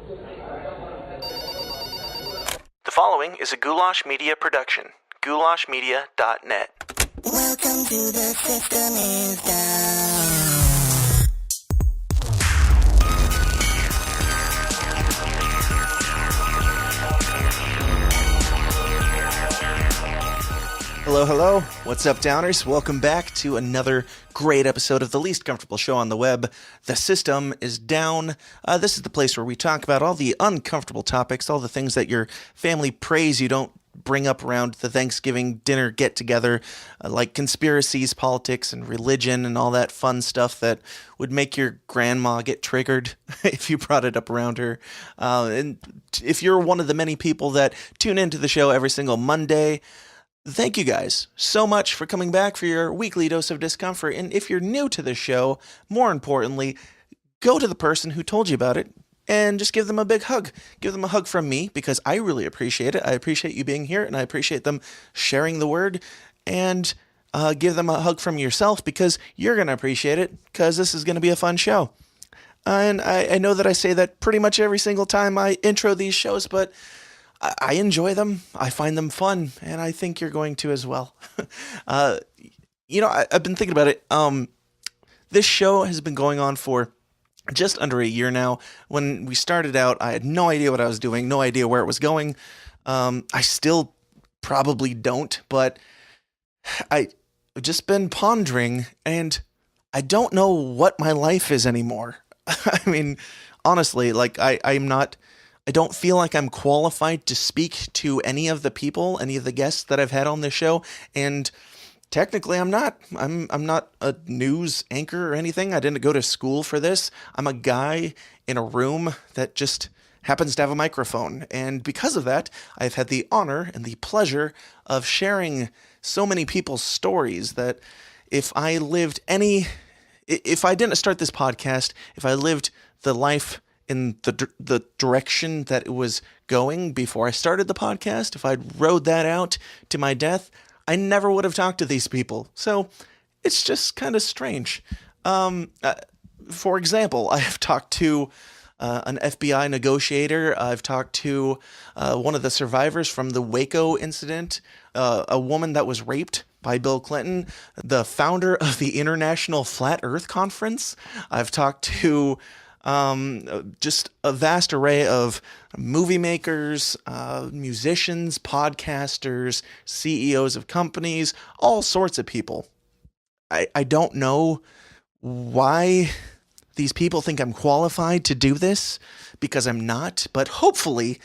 The following is a Goulash Media production. goulashmedia.net. Welcome to the System is Down. Hello, hello. What's up, Downers? Welcome back to another great episode of the least comfortable show on the web. The System is Down. This is the place where we talk about all the uncomfortable topics, all the things that your family prays you don't bring up around the Thanksgiving dinner get-together, like conspiracies, politics, and religion, and all that fun stuff that would make your grandma get triggered if you brought it up around her. And if you're one of the many people that tune into the show every single Monday, thank you guys so much for coming back for your weekly dose of discomfort. And if you're new to the show, more importantly, go to the person who told you about it and just give them a big hug. Give them a hug from me because I really appreciate it. I appreciate you being here and I appreciate them sharing the word. And give them a hug from yourself because you're going to appreciate it because this is going to be a fun show. And I know that I say that pretty much every single time I intro these shows, but I enjoy them. I find them fun, and I think you're going to as well. I've been thinking about it. This show has been going on for just under a year now. When we started out, I had no idea what I was doing, no idea where it was going. I still probably don't, but I've just been pondering, and I don't know what my life is anymore. I mean, honestly, like I don't feel like I'm qualified to speak to any of the people, any of the guests that I've had on this show, and technically I'm not. I'm not a news anchor or anything. I didn't go to school for this. I'm a guy in a room that just happens to have a microphone, and because of that, I've had the honor and the pleasure of sharing so many people's stories that if I didn't start this podcast, if I lived the life in the direction that it was going before I started the podcast, if I'd rode that out to my death, I never would have talked to these people. So it's just kind of strange. For example, I have talked to an FBI negotiator. I've talked to one of the survivors from the Waco incident, a woman that was raped by Bill Clinton, the founder of the International Flat Earth Conference. I've talked to just a vast array of movie makers, musicians, podcasters, CEOs of companies, all sorts of people. I don't know why these people think I'm qualified to do this because I'm not, but hopefully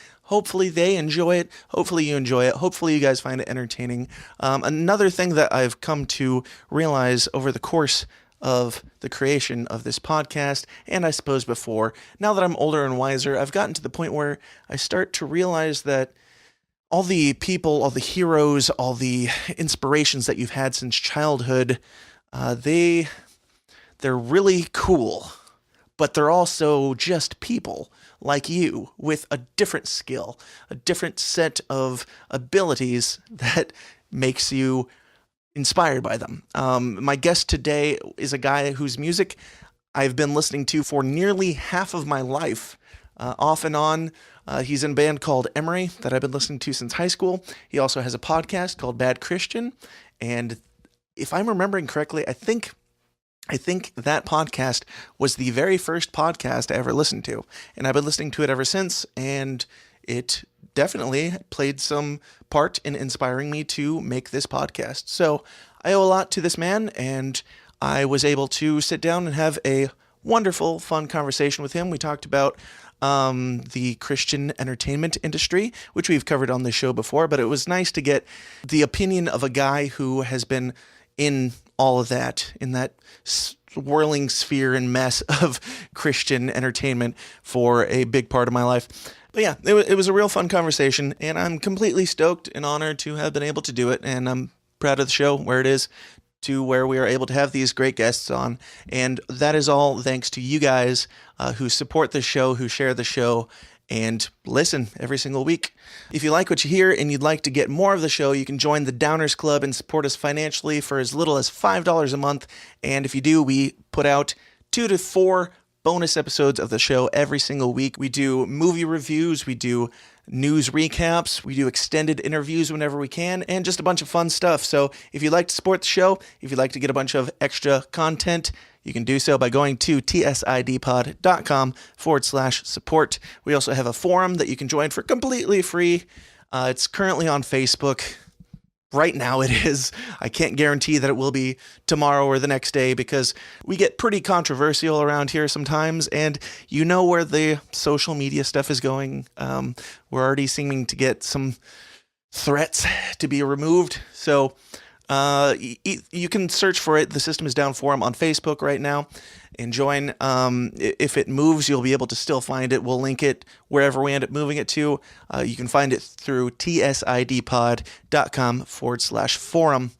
they enjoy it. Hopefully you enjoy it. Hopefully you guys find it entertaining. Another thing that I've come to realize over the course of the creation of this podcast, and I suppose before, now that I'm older and wiser, I've gotten to the point where I start to realize that all the people, all the heroes, all the inspirations that you've had since childhood, they're really cool, but they're also just people like you with a different skill, a different set of abilities that makes you inspired by them. My guest today is a guy whose music I've been listening to for nearly half of my life, off and on. He's in a band called Emery that I've been listening to since high school. He also has a podcast called Bad Christian, and if I'm remembering correctly, I think that podcast was the very first podcast I ever listened to, and I've been listening to it ever since, and it definitely played some part in inspiring me to make this podcast. So I owe a lot to this man, and I was able to sit down and have a wonderful, fun conversation with him. We talked about the Christian entertainment industry, which we've covered on this show before, but it was nice to get the opinion of a guy who has been in all of that, in that swirling sphere and mess of Christian entertainment for a big part of my life. But yeah, it was a real fun conversation, and I'm completely stoked and honored to have been able to do it, and I'm proud of the show where it is, to where we are able to have these great guests on, and that is all thanks to you guys who support the show, who share the show, and listen every single week. If you like what you hear and you'd like to get more of the show, you can join the Downers Club and support us financially for as little as $5 a month, and if you do, we put out 2 to 4 bonus episodes of the show every single week. We do movie reviews, we do news recaps, we do extended interviews whenever we can, and just a bunch of fun stuff. So if you'd like to support the show, if you'd like to get a bunch of extra content, you can do so by going to tsidpod.com/support. We also have a forum that you can join for completely free. It's currently on Facebook. Right now it is. I can't guarantee that it will be tomorrow or the next day because we get pretty controversial around here sometimes, and you know where the social media stuff is going. We're already seeming to get some threats to be removed. So you can search for it. The System is Down Forum on Facebook right now and join. If it moves, you'll be able to still find it. We'll link it wherever we end up moving it to. You can find it through tsidpod.com/forum.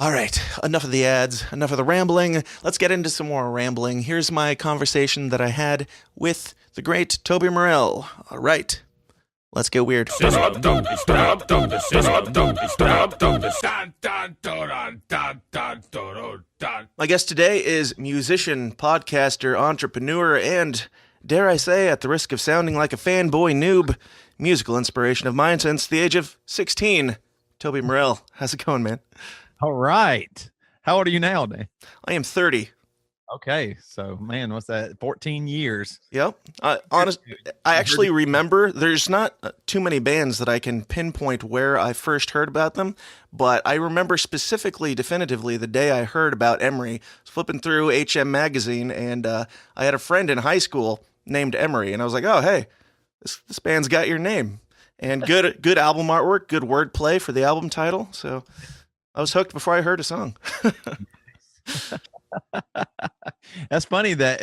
All right, enough of the ads, enough of the rambling. Let's get into some more rambling. Here's my conversation that I had with the great Toby Morrell. All right, let's get weird. My guest today is musician, podcaster, entrepreneur, and, dare I say, at the risk of sounding like a fanboy noob, musical inspiration of mine since the age of 16, Toby Morrell. How's it going, man? All right. How old are you now, Dave? I am 30. Okay. So, man, what's that? 14 years. Yep. I actually remember there's not too many bands that I can pinpoint where I first heard about them, but I remember specifically, definitively, the day I heard about Emery. I was flipping through HM Magazine, and I had a friend in high school named Emery, and I was like, oh, hey, this band's got your name. And good album artwork, good wordplay for the album title, so I was hooked before I heard a song. That's funny that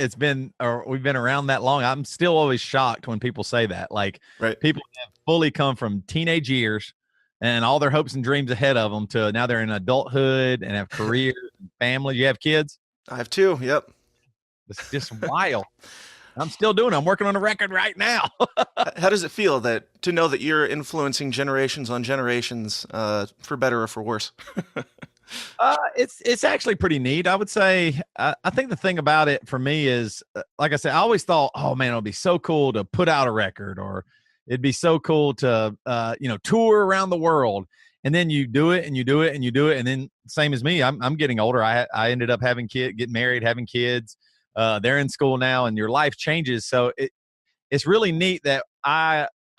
we've been around that long. I'm still always shocked when people say that. Like, right. People have fully come from teenage years and all their hopes and dreams ahead of them to now they're in adulthood and have careers and family. You have kids? I have two. Yep. It's just wild. I'm still doing it. I'm working on a record right now. How does it feel to know that you're influencing generations on generations, for better or for worse? It's actually pretty neat. I would say, I think the thing about it for me is, like I said, I always thought, oh man, it'll be so cool to put out a record, or it'd be so cool to, tour around the world. And then you do it and you do it and you do it. And then same as me, I'm getting older. I ended up getting married, having kids. They're in school now, and your life changes. So it's really neat that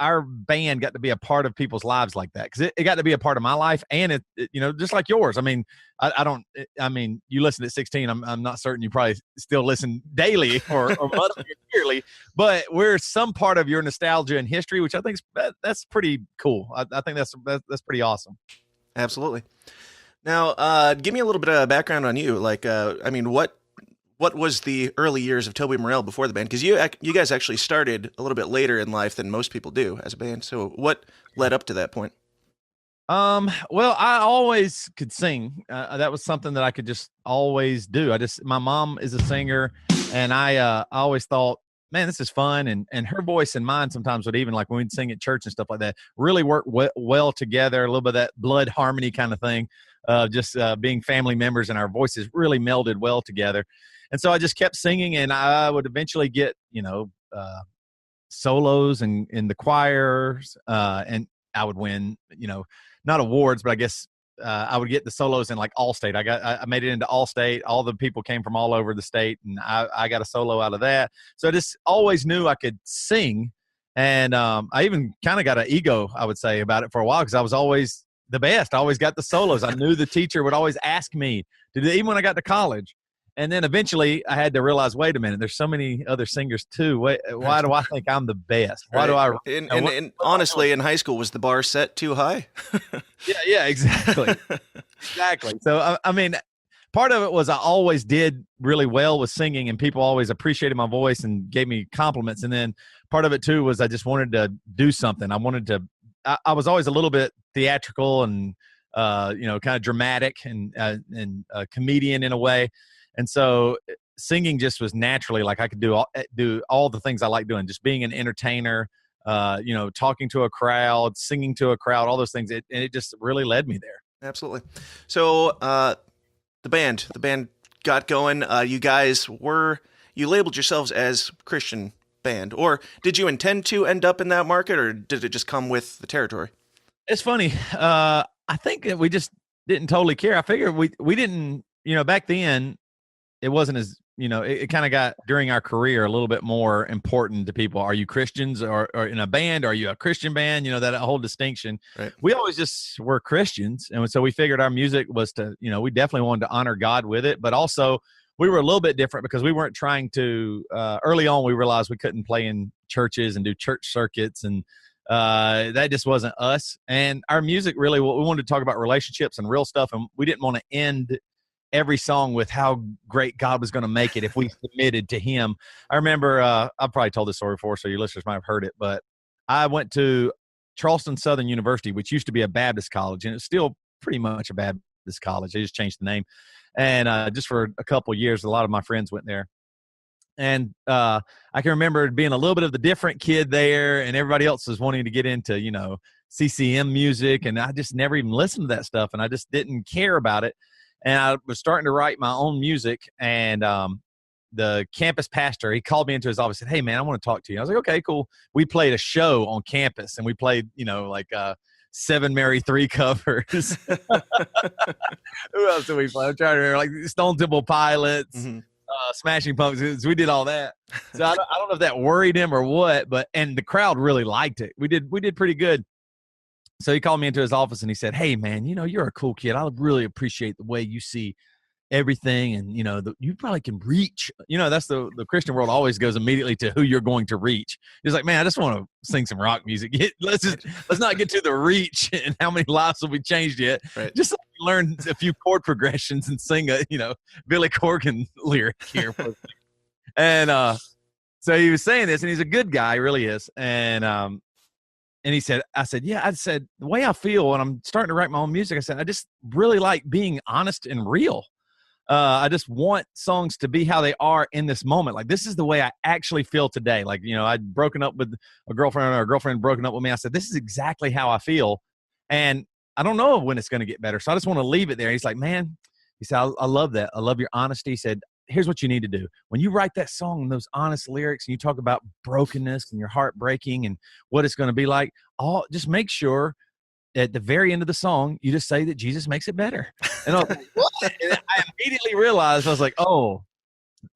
our band got to be a part of people's lives like that, because it got to be a part of my life, and it just like yours. I mean, I mean, you listened at 16. I'm not certain you probably still listen daily or yearly, but we're some part of your nostalgia and history, which I think that's pretty cool. I think that's pretty awesome. Absolutely. Now, give me a little bit of background on you. Like, I mean, what was the early years of Toby Morrell before the band? Because you guys actually started a little bit later in life than most people do as a band. So what led up to that point? Well, I always could sing. That was something that I could just always do. My mom is a singer, and I always thought, man, this is fun. And her voice and mine sometimes would, even like when we'd sing at church and stuff like that, really work well together. A little bit of that blood harmony kind of thing. Just being family members, and our voices really melded well together. And so I just kept singing, and I would eventually get, solos in the choirs, and I would win, not awards, but I guess I would get the solos in like Allstate. I made it into Allstate. All the people came from all over the state, and I got a solo out of that. So I just always knew I could sing, and I even kind of got an ego, I would say, about it for a while, because I was always the best. I always got the solos. I knew the teacher would always ask me to do, even when I got to college. And then eventually I had to realize, wait a minute, there's so many other singers too. Why do I think I'm the best? Why do I? And honestly, in high school, was the bar set too high? Yeah, exactly. Exactly. So, I mean, part of it was I always did really well with singing, and people always appreciated my voice and gave me compliments. And then part of it too was I just wanted to do something. I was always a little bit theatrical and, kind of dramatic and a comedian in a way. And so singing just was naturally, like, I could do all the things I like doing, just being an entertainer, talking to a crowd, singing to a crowd, all those things. And it just really led me there. Absolutely. So the band got going. You guys were you labeled yourselves as Christian band, or did you intend to end up in that market, or did it just come with the territory? It's funny. I think that we just didn't totally care. I figured we didn't, back then it wasn't as, it kind of got during our career a little bit more important to people. Are you Christians or in a band? Are you a Christian band? That whole distinction. Right. We always just were Christians. And so we figured our music was to, we definitely wanted to honor God with it, but also we were a little bit different because we weren't trying to, early on, we realized we couldn't play in churches and do church circuits, and that just wasn't us. And our music really, we wanted to talk about relationships and real stuff, and we didn't want to end every song with how great God was going to make it if we submitted to him. I remember, I've probably told this story before, so your listeners might have heard it, but I went to Charleston Southern University, which used to be a Baptist college, and it's still pretty much a Baptist college. They just changed the name. And just for a couple of years, a lot of my friends went there. And I can remember being a little bit of the different kid there, and everybody else was wanting to get into, CCM music, and I just never even listened to that stuff, and I just didn't care about it. And I was starting to write my own music, and the campus pastor, he called me into his office and said, "Hey, man, I want to talk to you." I was like, "Okay, cool." We played a show on campus, and we played, like Seven Mary 3 covers. Who else did we play? I'm trying to remember, like Stone Temple Pilots, Mm-hmm. Smashing Pumpkins. We did all that. So I don't know if that worried him or what, and the crowd really liked it. We did pretty good. So he called me into his office and he said, "Hey, man, you're a cool kid. I really appreciate the way you see everything, and you probably can reach." That's the Christian world always goes immediately to who you're going to reach. He's like, "Man, I just want to sing some rock music. Let's not get to the reach and how many lives will be changed yet. Right. Just learn a few chord progressions and sing a Billy Corgan lyric here." And so he was saying this, and he's a good guy, he really is. And he said, I said, the way I feel when I'm starting to write my own music, I said, I just really like being honest and real. I just want songs to be how they are in this moment. Like, this is the way I actually feel today. Like, I'd broken up with a girlfriend, or a girlfriend broken up with me. I said, this is exactly how I feel. And I don't know when it's going to get better. So I just want to leave it there. He's like, "Man," he said, I love that. I love your honesty. He said, "Here's what you need to do. When you write that song and those honest lyrics and you talk about brokenness and your heart breaking and what it's going to be like, just make sure at the very end of the song, you just say that Jesus makes it better." And I was like, "What?" And I immediately realized, I was like, "Oh,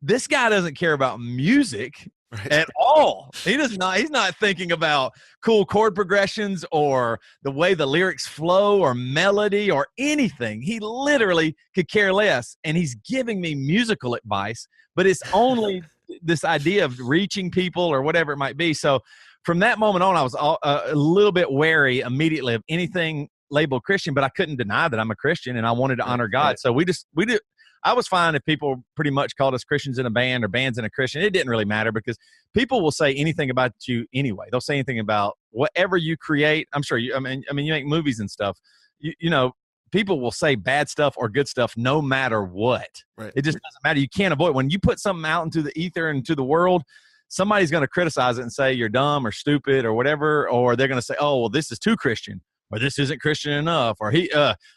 this guy doesn't care about music at all. He's not thinking about cool chord progressions or the way the lyrics flow or melody or anything. He literally could care less. And he's giving me musical advice, but it's only this idea of reaching people or whatever it might be." So from that moment on, I was a little bit wary immediately of anything labeled Christian, but I couldn't deny that I'm a Christian and I wanted to honor God. Right. So we did. I was fine if people pretty much called us Christians in a band or bands in a Christian. It didn't really matter because people will say anything about you anyway. They'll say anything about whatever you create. I'm sure you make movies and stuff. People will say bad stuff or good stuff no matter what. Right. It just doesn't matter. You can't avoid it. When you put something out into the ether and to the world, somebody's going to criticize it and say you're dumb or stupid or whatever, or they're going to say, "Oh, well, this is too Christian," or "This isn't Christian enough," or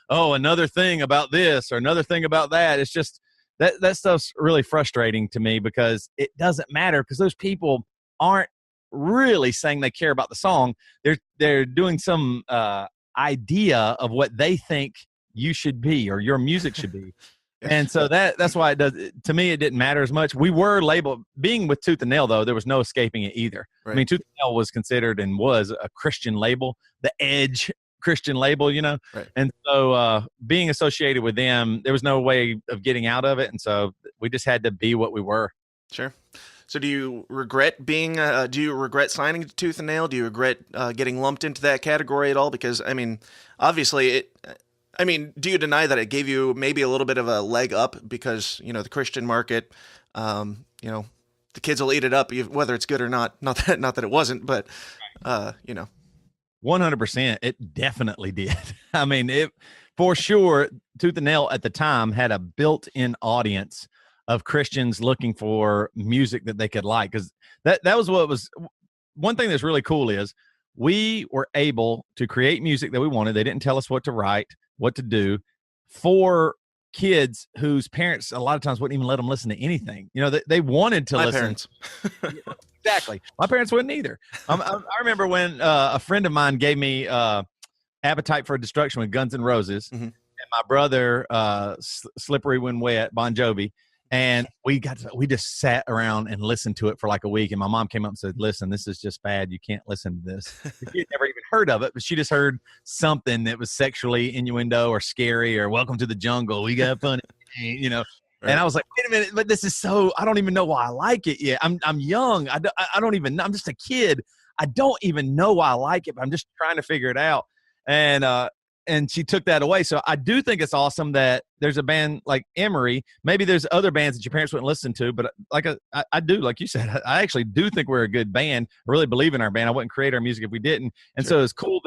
another thing about this or another thing about that. It's just that stuff's really frustrating to me because it doesn't matter, because those people aren't really saying they care about the song. They're doing some idea of what they think you should be or your music should be. And so that's why it does. To me, it didn't matter as much. We were labeled, being with Tooth and Nail, though, there was no escaping it either. Right. I mean, Tooth and Nail was considered and was a Christian label, the edge Christian label, Right. And so being associated with them, there was no way of getting out of it. And so we just had to be what we were. Sure. So do you regret signing to Tooth and Nail? Do you regret getting lumped into that category at all? Because, obviously do you deny that it gave you maybe a little bit of a leg up because, the Christian market, the kids will eat it up whether it's good or not. Not that it wasn't, but, 100%. It definitely did. For sure, Tooth and Nail at the time had a built-in audience of Christians looking for music that they could like. Because that was what was one thing that's really cool is we were able to create music that we wanted. They didn't tell us what to write, what to do for kids whose parents a lot of times wouldn't even let them listen to anything. You know, they wanted to My listen. parents. Exactly. My parents wouldn't either. I remember when a friend of mine gave me Appetite for Destruction with Guns N' Roses, Mm-hmm. and my brother Slippery When Wet, Bon Jovi. And we just sat around and listened to it for like a week. And my mom came up and said, listen, this is just bad. You can't listen to this. She had never even heard of it, but she just heard something that was sexually innuendo or scary or welcome to the jungle. We got fun, you know. Right. And I was like, wait a minute, but this is so, I don't even know why I like it yet. I'm young. I don't even know. I'm just a kid. I don't even know why I like it, but I'm just trying to figure it out. And she took that away. So I do think it's awesome that there's a band like Emery. Maybe there's other bands that your parents wouldn't listen to, but like I do, like you said, I actually do think we're a good band. I really believe in our band. I wouldn't create our music if we didn't. And Sure. so it's cool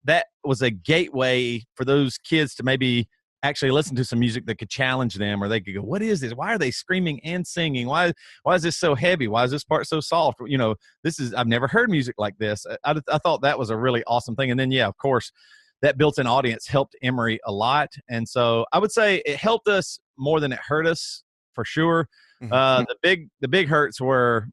that was a gateway for those kids to maybe actually listen to some music that could challenge them, or they could go, what is this? Why are they screaming and singing? Why is this so heavy? Why is this part so soft? You know, I've never heard music like this. I thought that was a really awesome thing. And then, yeah, of course, that built-in audience helped Emery a lot. And so I would say it helped us more than it hurt us, for sure. Mm-hmm. The big hurts were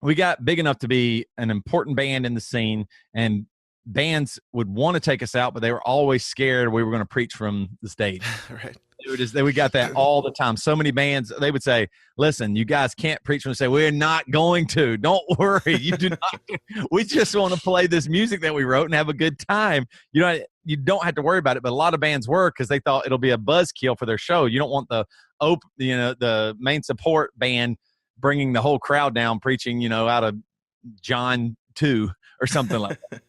we got big enough to be an important band in the scene, and bands would want to take us out, but they were always scared we were going to preach from the stage. Right. We got that all the time. So many bands, they would say, listen, you guys can't preach from the stage. We're not going to. Don't worry. You do not. We just want to play this music that we wrote and have a good time. You don't have to worry about it. But a lot of bands were, because they thought it'll be a buzzkill for their show. You don't want the main support band bringing the whole crowd down preaching, out of John 2 or something like that.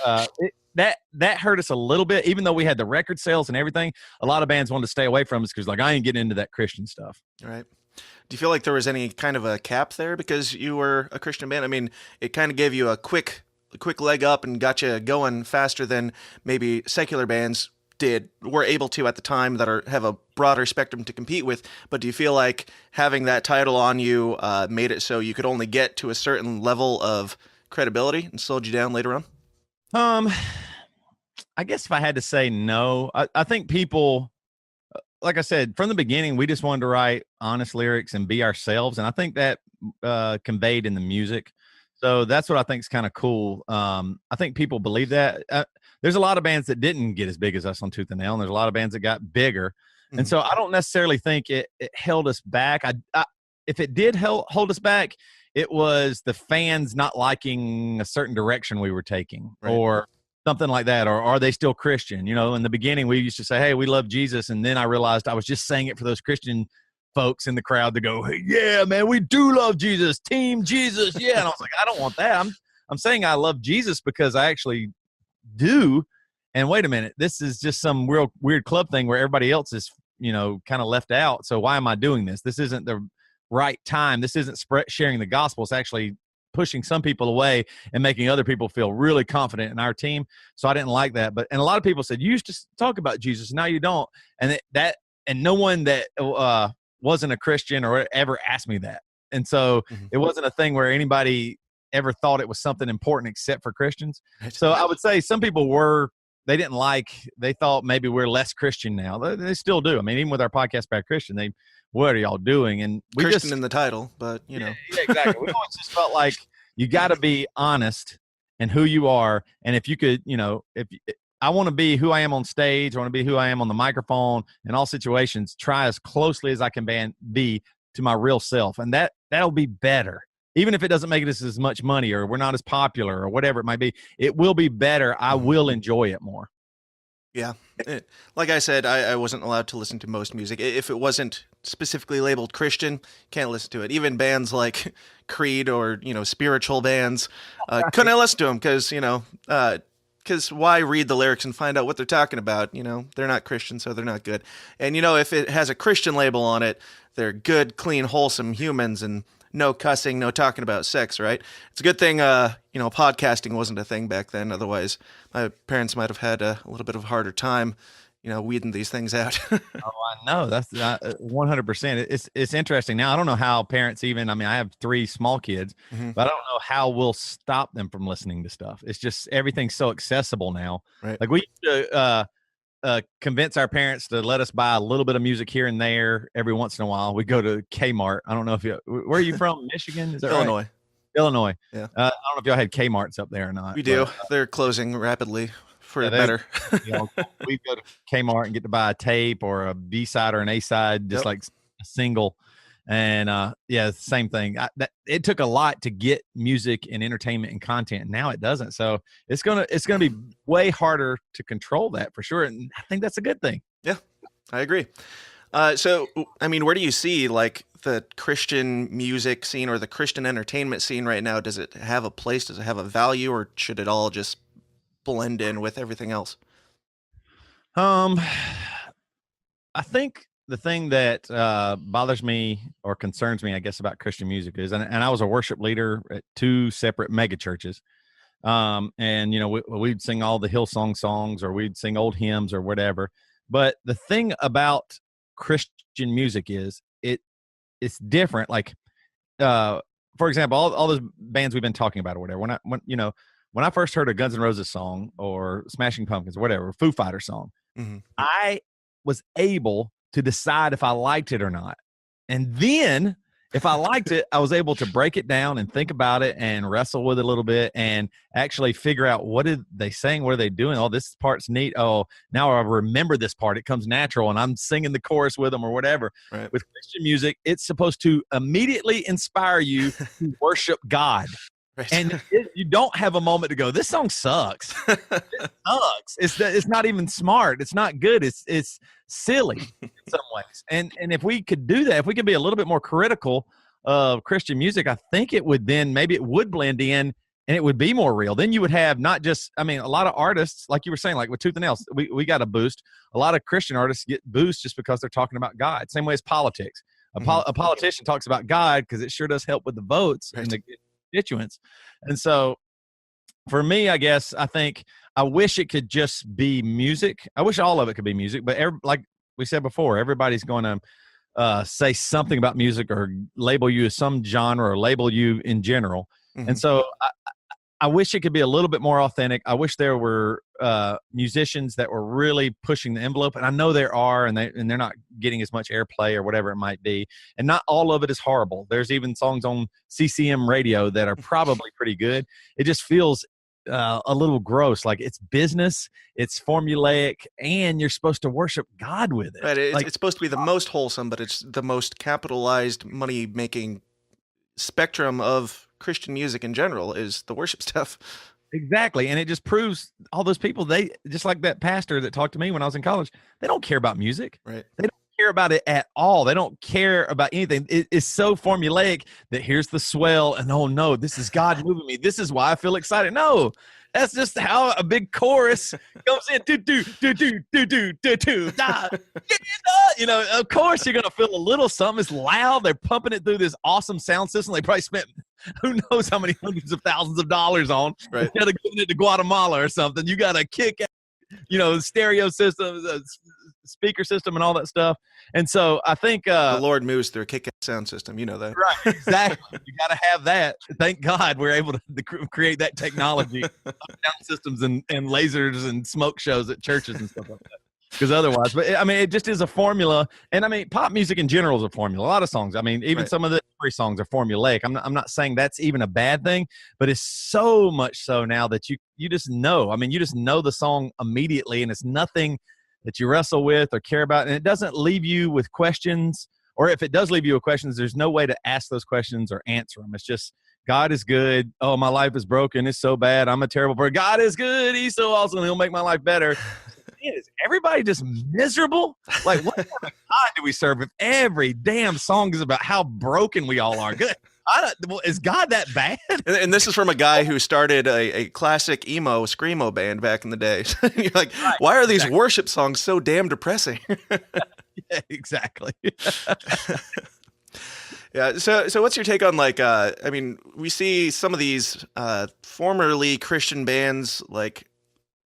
So, that hurt us a little bit, even though we had the record sales and everything. A lot of bands wanted to stay away from us because, like, I ain't getting into that Christian stuff. Right. Do you feel like there was any kind of a cap there because you were a Christian band? I mean, it kind of gave you a quick leg up and got you going faster than maybe secular bands were able to at the time that have a broader spectrum to compete with. But do you feel like having that title on you made it so you could only get to a certain level of credibility and slowed you down later on? I guess if I had to say no, I think people, like I said, from the beginning, we just wanted to write honest lyrics and be ourselves. And I think that conveyed in the music. So that's what I think is kind of cool. I think people believe that. There's a lot of bands that didn't get as big as us on Tooth and Nail, and there's a lot of bands that got bigger. Mm-hmm. And so I don't necessarily think it held us back. If it did hold us back, it was the fans not liking a certain direction we were taking, right, or something like that. Or are they still Christian? In the beginning, we used to say, hey, we love Jesus. And then I realized I was just saying it for those Christian folks in the crowd to go, hey, yeah, man, we do love Jesus. Team Jesus. Yeah. And I was like, I don't want that. I'm saying I love Jesus because I actually do. And wait a minute, this is just some real weird club thing where everybody else is, kind of left out. So why am I doing this? This isn't the right time. This isn't sharing the gospel. It's actually pushing some people away and making other people feel really confident in our team. So I didn't like that. And a lot of people said, you used to talk about Jesus, now you don't. And and no one that wasn't a Christian or ever asked me that. And so It wasn't a thing where anybody ever thought it was something important except for Christians. So I would say some people they thought maybe we're less Christian now. They still do. I mean, even with our podcast Bad Christian, what are y'all doing? And we Christian in the title, but Yeah, exactly. We always just felt like you got to be honest in who you are. And if you could, if I want to be who I am on stage, I want to be who I am on the microphone in all situations, try as closely as I can be to my real self. And that'll be better. Even if it doesn't make us as much money or we're not as popular or whatever it might be, it will be better. I will enjoy it more. Yeah. Like I said, I wasn't allowed to listen to most music. If it wasn't specifically labeled Christian, can't listen to it. Even bands like Creed or, spiritual bands, couldn't listen to them because why read the lyrics and find out what they're talking about? They're not Christian, so they're not good. And, if it has a Christian label on it, they're good, clean, wholesome humans and no cussing, no talking about sex, right? It's a good thing, podcasting wasn't a thing back then. Otherwise, my parents might have had a little bit of a harder time, weeding these things out. Oh, I know. That's 100%. It's interesting. Now, I don't know how parents I have 3 small kids, but I don't know how we'll stop them from listening to stuff. It's just everything's so accessible now. Right. Like we used to, convince our parents to let us buy a little bit of music here and there every once in a while. We go to Kmart. I don't know if where are you from? Michigan? Is that right? Illinois. Illinois. Yeah. I don't know if y'all had Kmarts up there or not. We do. But, They're closing rapidly for yeah, better. we go to Kmart and get to buy a tape or a B side or an A side, just like a single. And same thing. It took a lot to get music and entertainment and content. Now it doesn't. So it's gonna be way harder to control that for sure. And I think that's a good thing. Yeah, I agree. So, I mean, where do you see like the Christian music scene or the Christian entertainment scene right now? Does it have a place? Does it have a value, or should it all just blend in with everything else? I think the thing that bothers me or concerns me, I guess, about Christian music is, and I was a worship leader at 2 separate mega churches. And, we'd sing all the Hillsong songs or we'd sing old hymns or whatever. But the thing about Christian music is it's different. Like, for example, all those bands we've been talking about or whatever, when I first heard a Guns N' Roses song or Smashing Pumpkins or whatever, Foo Fighters song, I was able to decide if I liked it or not. And then if I liked it, I was able to break it down and think about it and wrestle with it a little bit and actually figure out what did they saying? What are they doing? Oh, this part's neat. Oh, now I remember this part. It comes natural and I'm singing the chorus with them or whatever. Right. With Christian music, it's supposed to immediately inspire you to worship God. Right. And you don't have a moment to go, this song sucks. It sucks. It's not even smart. It's not good. It's silly in some ways. And if we could do that, if we could be a little bit more critical of Christian music, I think it would then maybe it would blend in and it would be more real. Then you would have not just, a lot of artists, like you were saying, like with Tooth and Nails, we got a boost. A lot of Christian artists get boosts just because they're talking about God. Same way as politics. A politician talks about God because it sure does help with the votes and the constituents. And so for me, I guess, I wish it could just be music. I wish all of it could be music, but like we said before, everybody's going to say something about music or label you as some genre or label you in general. And so I wish it could be a little bit more authentic. I wish there were musicians that were really pushing the envelope, and I know there are, and they're not getting as much airplay or whatever it might be. And not all of it is horrible. There's even songs on CCM radio that are probably pretty good. It just feels a little gross. Like it's business, it's formulaic, and you're supposed to worship God with it. Right. It's supposed to be the most wholesome, but it's the most capitalized money-making spectrum of Christian music in general is the worship stuff. Exactly. And it just proves all those people, they just like that pastor that talked to me when I was in college, they don't care about music. Right. They don't care about it at all. They don't care about anything. It's so formulaic that here's the swell and oh no, this is God moving me. This is why I feel excited. No, that's just how a big chorus comes in. Do, do, do, do, do, do, do, do, da. Of course you're going to feel a little something. It's loud. They're pumping it through this awesome sound system. They probably spent who knows how many hundreds of thousands of dollars on. Right. Instead of giving it to Guatemala or something, you got to kick out, stereo system, speaker system, and all that stuff. And so I think the Lord moves through a kick-ass sound system. You know that, right? Exactly. You got to have that. Thank God we're able to create that technology, sound systems and lasers and smoke shows at churches and stuff like that. Because otherwise, but it just is a formula. And pop music in general is a formula. A lot of songs. Even some of the Emery songs are formulaic. I'm not saying that's even a bad thing, but it's so much so now that you just know. You just know the song immediately, and it's nothing that you wrestle with or care about, and it doesn't leave you with questions. Or if it does leave you with questions, there's no way to ask those questions or answer them. It's just God is good. Oh, my life is broken. It's so bad. I'm a terrible person. God is good. He's so awesome. He'll make my life better. Man, is everybody just miserable? Like, what kind of God do we serve if every damn song is about how broken we all are? Good. Is God that bad? And this is from a guy who started a classic emo screamo band back in the day. You're like, right, why are these worship songs so damn depressing? Yeah, exactly. Yeah. So what's your take on we see some of these formerly Christian bands, like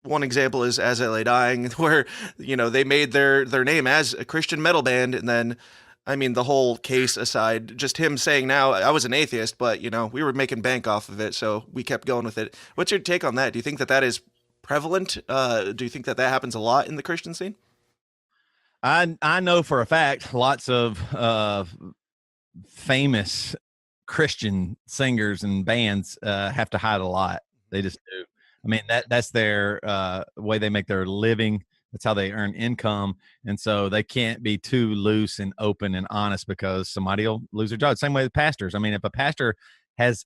one example is As I Lay Dying, where, they made their name as a Christian metal band. And then, the whole case aside, just him saying now, I was an atheist, but, we were making bank off of it. So we kept going with it. What's your take on that? Do you think that is prevalent? Do you think that happens a lot in the Christian scene? I know for a fact lots of famous Christian singers and bands have to hide a lot. They just do. I mean, that's their way they make their living. That's how they earn income. And so they can't be too loose and open and honest because somebody will lose their job. Same way with pastors. I mean, if a pastor has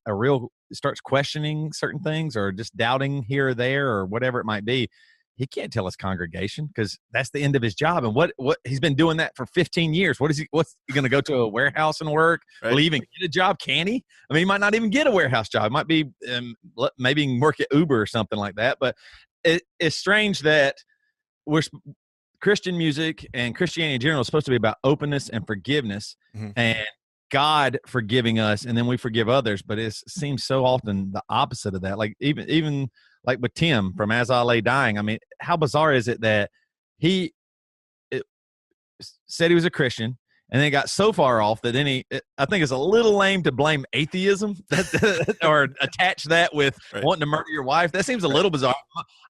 starts questioning certain things or just doubting here or there or whatever it might be, he can't tell his congregation because that's the end of his job. And what he's been doing that for 15 years. What's he going to go to a warehouse and work? Right. Will he even get a job? Can he? I mean, he might not even get a warehouse job. It might be maybe work at Uber or something like that. But it's strange that Christian music and Christianity in general is supposed to be about openness and forgiveness and God forgiving us, and then we forgive others. But it seems so often the opposite of that. Like even like with Tim from As I Lay Dying. I mean, how bizarre is it that he said he was a Christian and then got so far off that then I think it's a little lame to blame atheism or attach that with wanting to murder your wife. That seems a little bizarre.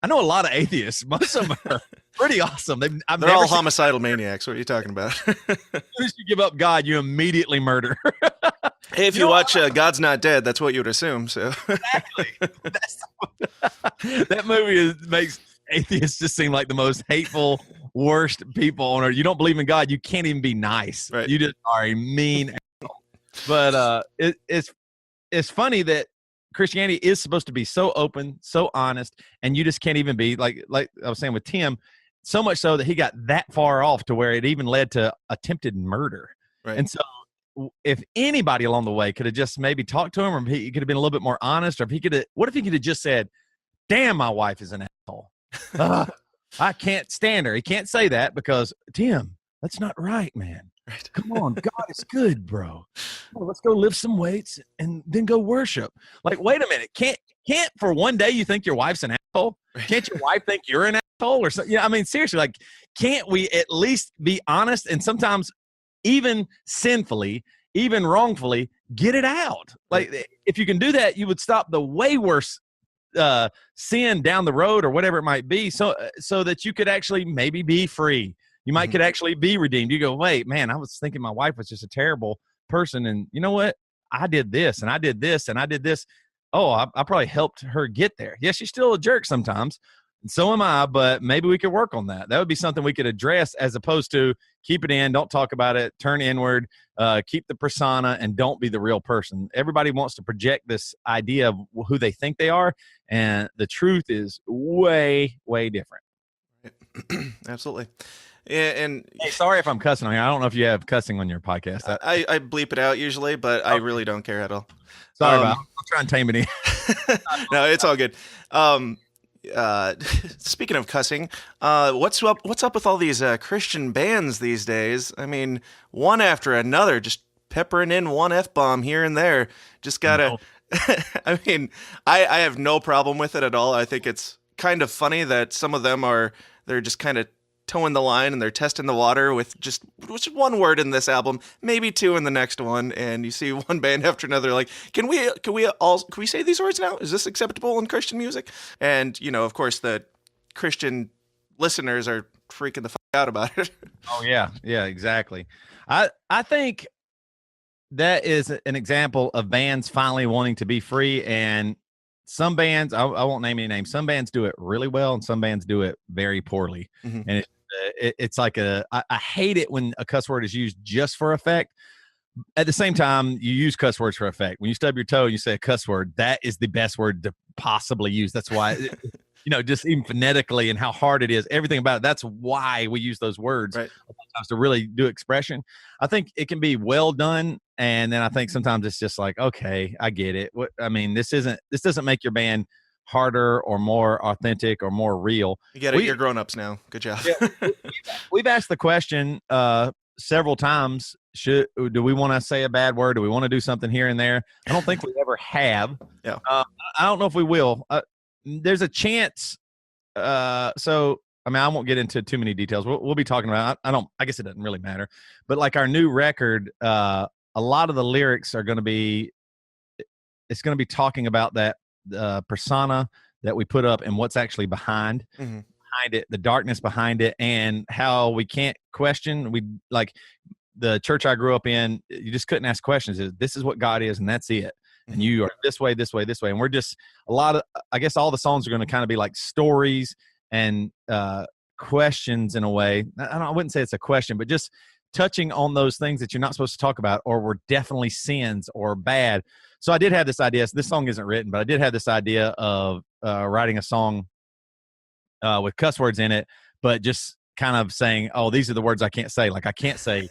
I know a lot of atheists. Most of them are pretty awesome. They're all homicidal maniacs. What are you talking about? As soon as you give up God, you immediately murder. Hey, if you watch God's Not Dead, that's what you would assume. So exactly. That movie makes atheists just seem like the most hateful, worst people on earth. You don't believe in God, you can't even be nice. Right. You just are a mean asshole. But it's funny that Christianity is supposed to be so open, so honest, and you just can't even be like I was saying with Tim, so much so that he got that far off to where it even led to attempted murder. Right. And so if anybody along the way could have just maybe talked to him, or he could have been a little bit more honest, or if he could have, what if he could have just said, damn, my wife is an asshole. I can't stand her. He can't say that because, Tim, that's not right, man. Right. Come on, God is good, bro. Well, let's go lift some weights and then go worship. Like, wait a minute. Can't for one day you think your wife's an asshole? Can't your wife think you're an asshole or something? Yeah, I mean, seriously, like, can't we at least be honest and sometimes even sinfully, even wrongfully, get it out? Like, if you can do that, you would stop the way worse sin down the road or whatever it might be, so that you could actually maybe be free. You might could actually be redeemed. You go, wait, man, I was thinking my wife was just a terrible person, and you know what? I did this, and I did this, and I did this. Oh, I probably helped her get there. Yeah, she's still a jerk sometimes, and so am I, but maybe we could work on that. That would be something we could address as opposed to keep it in, don't talk about it, turn inward, keep the persona, and don't be the real person. Everybody wants to project this idea of who they think they are, and the truth is way, way different. Absolutely. And hey, sorry if I'm cussing on here. I don't know if you have cussing on your podcast. I bleep it out usually, but I really don't care at all. Sorry about it. I'll try and tame it in. No, it's all good. Speaking of cussing, what's up with all these Christian bands these days? I mean, one after another, just peppering in one F-bomb here and there. Just gotta. I mean, I have no problem with it at all. I think it's kind of funny that some of them they're just kind of towing the line and they're testing the water with just one word in this album, maybe two in the next one, and you see one band after another like, can we say these words now? Is this acceptable in Christian music? And of course the Christian listeners are freaking the fuck out about it. Oh yeah, exactly. I think that is an example of bands finally wanting to be free, and some bands, I won't name any names, some bands do it really well and some bands do it very poorly. And it's like I hate it when a cuss word is used just for effect. At the same time, you use cuss words for effect. When you stub your toe and you say a cuss word, that is the best word to possibly use. That's why, just even phonetically and how hard it is, everything about it. That's why we use those words sometimes to really do expression. I think it can be well done. And then I think sometimes it's just like, okay, I get it. I mean, this doesn't make your band harder or more authentic or more real. You get it. You're grown-ups now. Good job. We've asked the question several times. Do we want to say a bad word? Do we want to do something here and there? I don't think we ever have. Yeah. I don't know if we will. There's a chance. So, I mean, I won't get into too many details. We'll be talking about, I guess it doesn't really matter, but like our new record, a lot of the lyrics are going to be, it's going to be talking about that persona, that we put up and what's actually behind it, the darkness behind it, and how we can't question. We like the church I grew up in, you just couldn't ask questions. This is what God is, and that's it. And you are this way, this way, this way. And we're just a lot of, I guess all the songs are going to kind of be like stories and questions in a way. I wouldn't say it's a question, but just touching on those things that you're not supposed to talk about or were definitely sins or bad. So I did have this idea. So this song isn't written, but I did have this idea of writing a song with cuss words in it, but just kind of saying, oh, these are the words I can't say. Like I can't say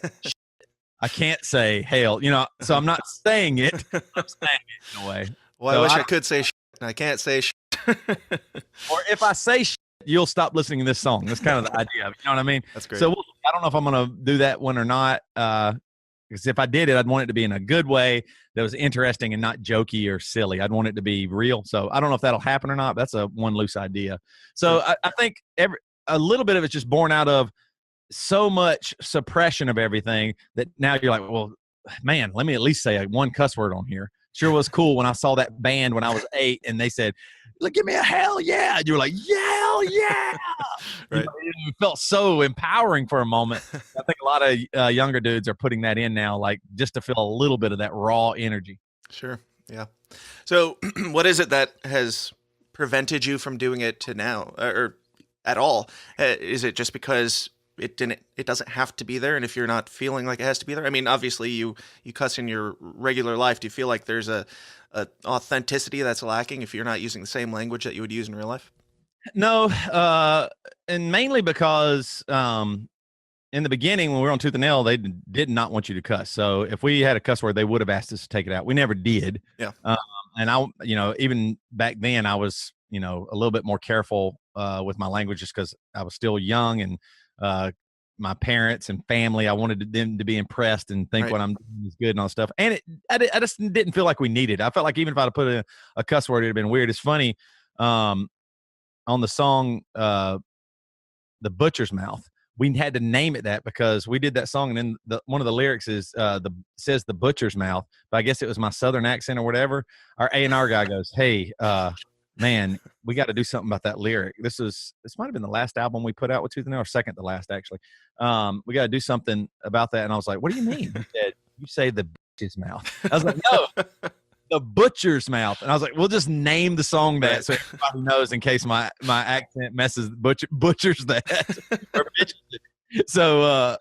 I can't say hell, so I'm not saying it. I'm saying it in a way. Well, So I wish I could say shit, and I can't say shit. Or if I say shit, you'll stop listening to this song. That's kind of the idea of it. You know what I mean? That's great. So I don't know if I'm going to do that one or not. Because if I did it, I'd want it to be in a good way that was interesting and not jokey or silly. I'd want it to be real. So I don't know if that'll happen or not. That's one loose idea. So I think a little bit of it's just born out of so much suppression of everything that now you're like, well, man, let me at least say one cuss word on here. Sure was cool when I saw that band when I was 8 and they said, look, give me a hell yeah. And you were like, hell yeah. Right. It felt so empowering for a moment. I think a lot of younger dudes are putting that in now, like just to feel a little bit of that raw energy. Sure. Yeah. So what is it that has prevented you from doing it to now or at all? Is it just because it doesn't have to be there, and if you're not feeling like it has to be there? I mean, obviously you cuss in your regular life. Do you feel like there's a authenticity that's lacking if you're not using the same language that you would use in real life? No, and mainly because in the beginning when we were on Tooth and Nail, they did not want you to cuss. So if we had a cuss word, they would have asked us to take it out. We never did. Yeah. And I, even back then I was, a little bit more careful with my language just because I was still young and my parents and family, I wanted them to be impressed and think what I'm doing is good and all that stuff. And I just didn't feel like we needed it. I felt like even if I'd have put a cuss word, it'd have been weird. It's funny. On the song, The Butcher's Mouth, we had to name it that because we did that song. And then one of the lyrics is, says the butcher's mouth, but I guess it was my Southern accent or whatever. Our A&R guy goes, hey, man, we got to do something about that lyric. This might've been the last album we put out with Tooth and Nail, or second to last, actually. We got to do something about that. And I was like, what do you mean? He said, you say the butcher's mouth. I was like, no, the butcher's mouth. And I was like, we'll just name the song that so everybody knows in case my accent messes butchers that. Or bitches it. So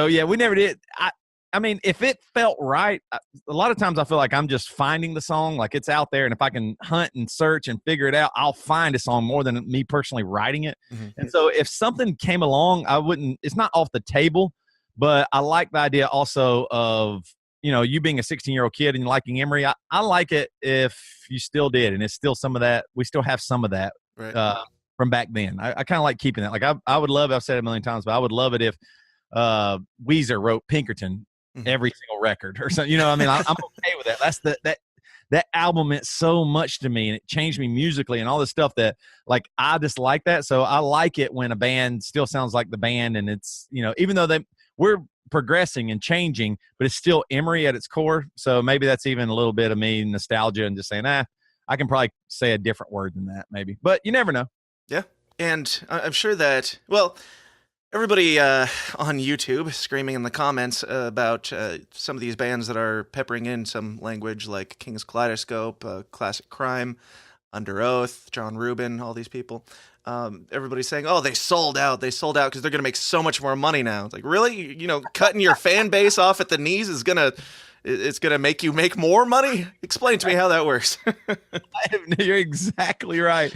yeah, we never did. I mean, if it felt right, a lot of times I feel like I'm just finding the song, like it's out there. And if I can hunt and search and figure it out, I'll find a song more than me personally writing it. Mm-hmm. And so if something came along, it's not off the table, but I like the idea also of, you being a 16-year-old kid and liking Emery. I like it if you still did. And it's still some of that. We still have some of that from back then. I kind of like keeping that. Like I would love, I've said it a million times, but I would love it if Weezer wrote Pinkerton every single record or something. I'm okay with that. That's that album meant so much to me and it changed me musically and all this stuff that like I just like that. So I like it when a band still sounds like the band and it's even though we're progressing and changing, but it's still Emery at its core. So maybe that's even a little bit of me nostalgia and just saying, I can probably say a different word than that maybe, but you never know. Yeah. And I'm sure that, everybody on YouTube screaming in the comments about some of these bands that are peppering in some language like King's Kaleidoscope, Classic Crime, Under Oath, John Rubin, all these people. Everybody's saying, oh, they sold out because they're going to make so much more money now. It's like, really? Cutting your fan base off at the knees is going to make you make more money? Explain to me how that works. You're exactly right.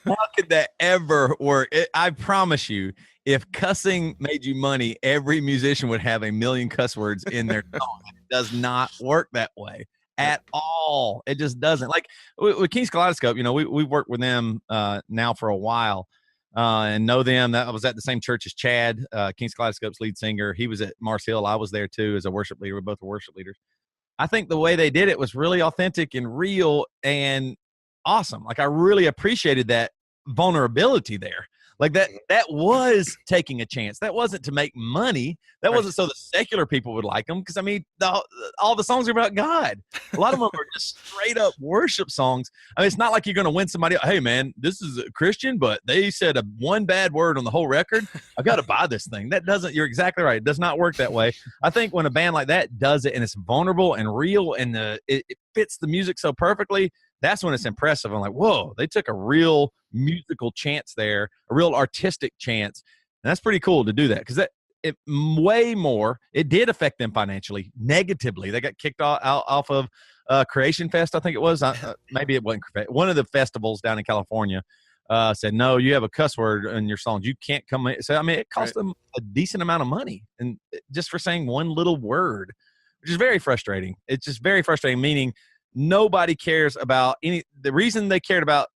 How could that ever work? I promise you, if cussing made you money, every musician would have a million cuss words in their song. It does not work that way at all. It just doesn't. Like with King's Kaleidoscope, we've worked with them now for a while and know them. I was at the same church as Chad, King's Kaleidoscope's lead singer. He was at Mars Hill. I was there too as a worship leader. We both were worship leaders. I think the way they did it was really authentic and real and awesome. Like I really appreciated that vulnerability there. Like that was taking a chance. That wasn't to make money. That wasn't so the secular people would like them. Because I mean, all the songs are about God. A lot of them are just straight up worship songs. I mean, it's not like you're going to win somebody. Hey, man, this is a Christian, but they said one bad word on the whole record. I've got to buy this thing. That doesn't. You're exactly right. It does not work that way. I think when a band like that does it and it's vulnerable and real and it fits the music so perfectly, that's when it's impressive. I'm like, whoa, they took a real musical chance there, a real artistic chance. And that's pretty cool to do that because it did affect them financially negatively. They got kicked off of Creation Fest, I think it was. Maybe it wasn't one of the festivals down in California. Said, no, you have a cuss word in your songs. You can't come in. So, I mean, it cost them a decent amount of money and just for saying one little word, which is very frustrating. It's just very frustrating, meaning nobody cares about the reason they cared about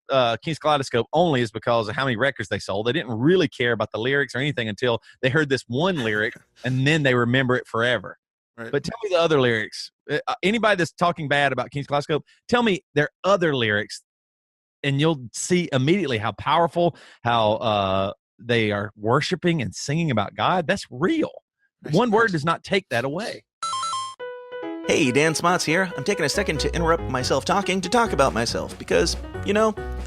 King's Kaleidoscope only is because of how many records they sold. They didn't really care about the lyrics or anything until they heard this one lyric and then they remember it forever. Right. But tell me the other lyrics. Anybody that's talking bad about King's Kaleidoscope, tell me their other lyrics and you'll see immediately how powerful, how they are worshiping and singing about God. That's real. One word does not take that away. Hey, Dan Smots here. I'm taking a second to interrupt myself talking to talk about myself because,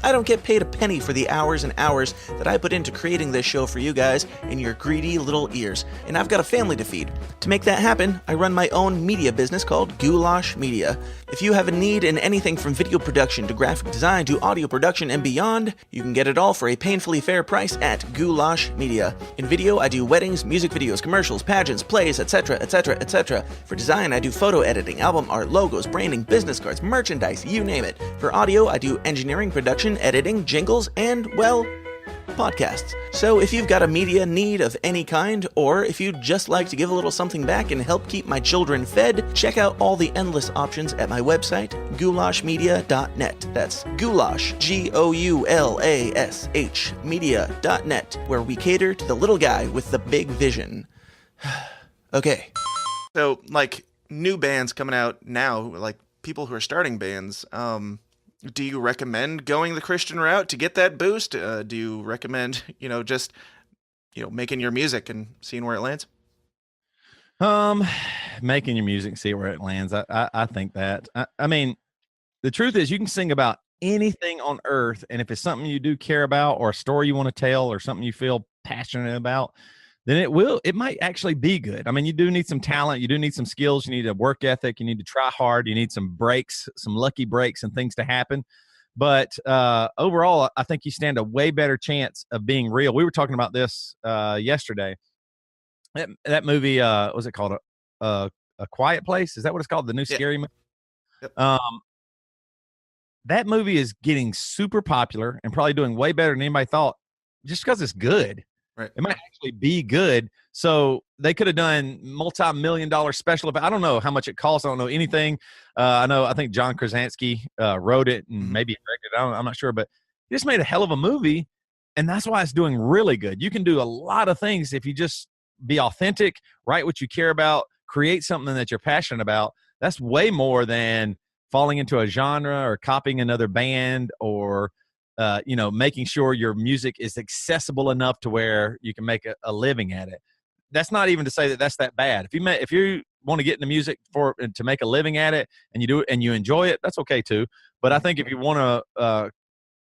I don't get paid a penny for the hours and hours that I put into creating this show for you guys in your greedy little ears, and I've got a family to feed. To make that happen, I run my own media business called Goulash Media. If you have a need in anything from video production to graphic design to audio production and beyond, you can get it all for a painfully fair price at Goulash Media. In video, I do weddings, music videos, commercials, pageants, plays, etc., etc., etc. For design, I do photo editing, album art, logos, branding, business cards, merchandise, you name it. For audio, I do engineering, production, editing, jingles, and, well, podcasts. So if you've got a media need of any kind, or if you'd just like to give a little something back and help keep my children fed, check out all the endless options at my website, goulashmedia.net. That's goulash, Goulash, media.net, where we cater to the little guy with the big vision. Okay. So, new bands coming out now, people who are starting bands, do you recommend going the Christian route to get that boost? Do you recommend, just, making your music and seeing where it lands? Making your music, see where it lands. I think that. I mean, the truth is you can sing about anything on earth. And if it's something you do care about or a story you want to tell or something you feel passionate about, then it might actually be good. I mean, you do need some talent. You do need some skills. You need a work ethic. You need to try hard. You need some breaks, some lucky breaks and things to happen. But overall, I think you stand a way better chance of being real. We were talking about this yesterday. That movie, what was it called? A Quiet Place? Is that what it's called? The new scary movie? Yep. That movie is getting super popular and probably doing way better than anybody thought just because it's good. Right. It might actually be good. So they could have done multi-million-dollar special effects. I don't know how much it costs. I don't know anything. I think John Krasinski wrote it and maybe directed it. I'm not sure, but he just made a hell of a movie, and that's why it's doing really good. You can do a lot of things if you just be authentic, write what you care about, create something that you're passionate about. That's way more than falling into a genre or copying another band or making sure your music is accessible enough to where you can make a living at it. That's not even to say that that's that bad. If you want to get into music to make a living at it and you do it and you enjoy it, that's okay too. But I think if you want to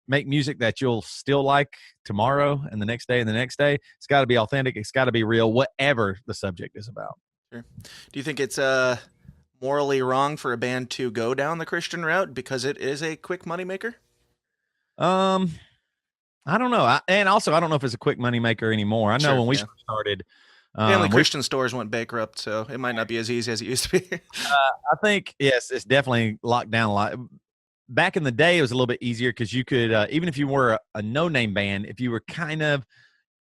make music that you'll still like tomorrow and the next day and the next day, it's got to be authentic. It's got to be real, whatever the subject is about. Sure. Do you think it's morally wrong for a band to go down the Christian route because it is a quick moneymaker? I don't know. And also, I don't know if it's a quick money maker anymore. I know when we started, family Christian stores went bankrupt, so it might not be as easy as it used to be. I think, yes, it's definitely locked down a lot. Back in the day, it was a little bit easier because you could, even if you were a no-name band, if you were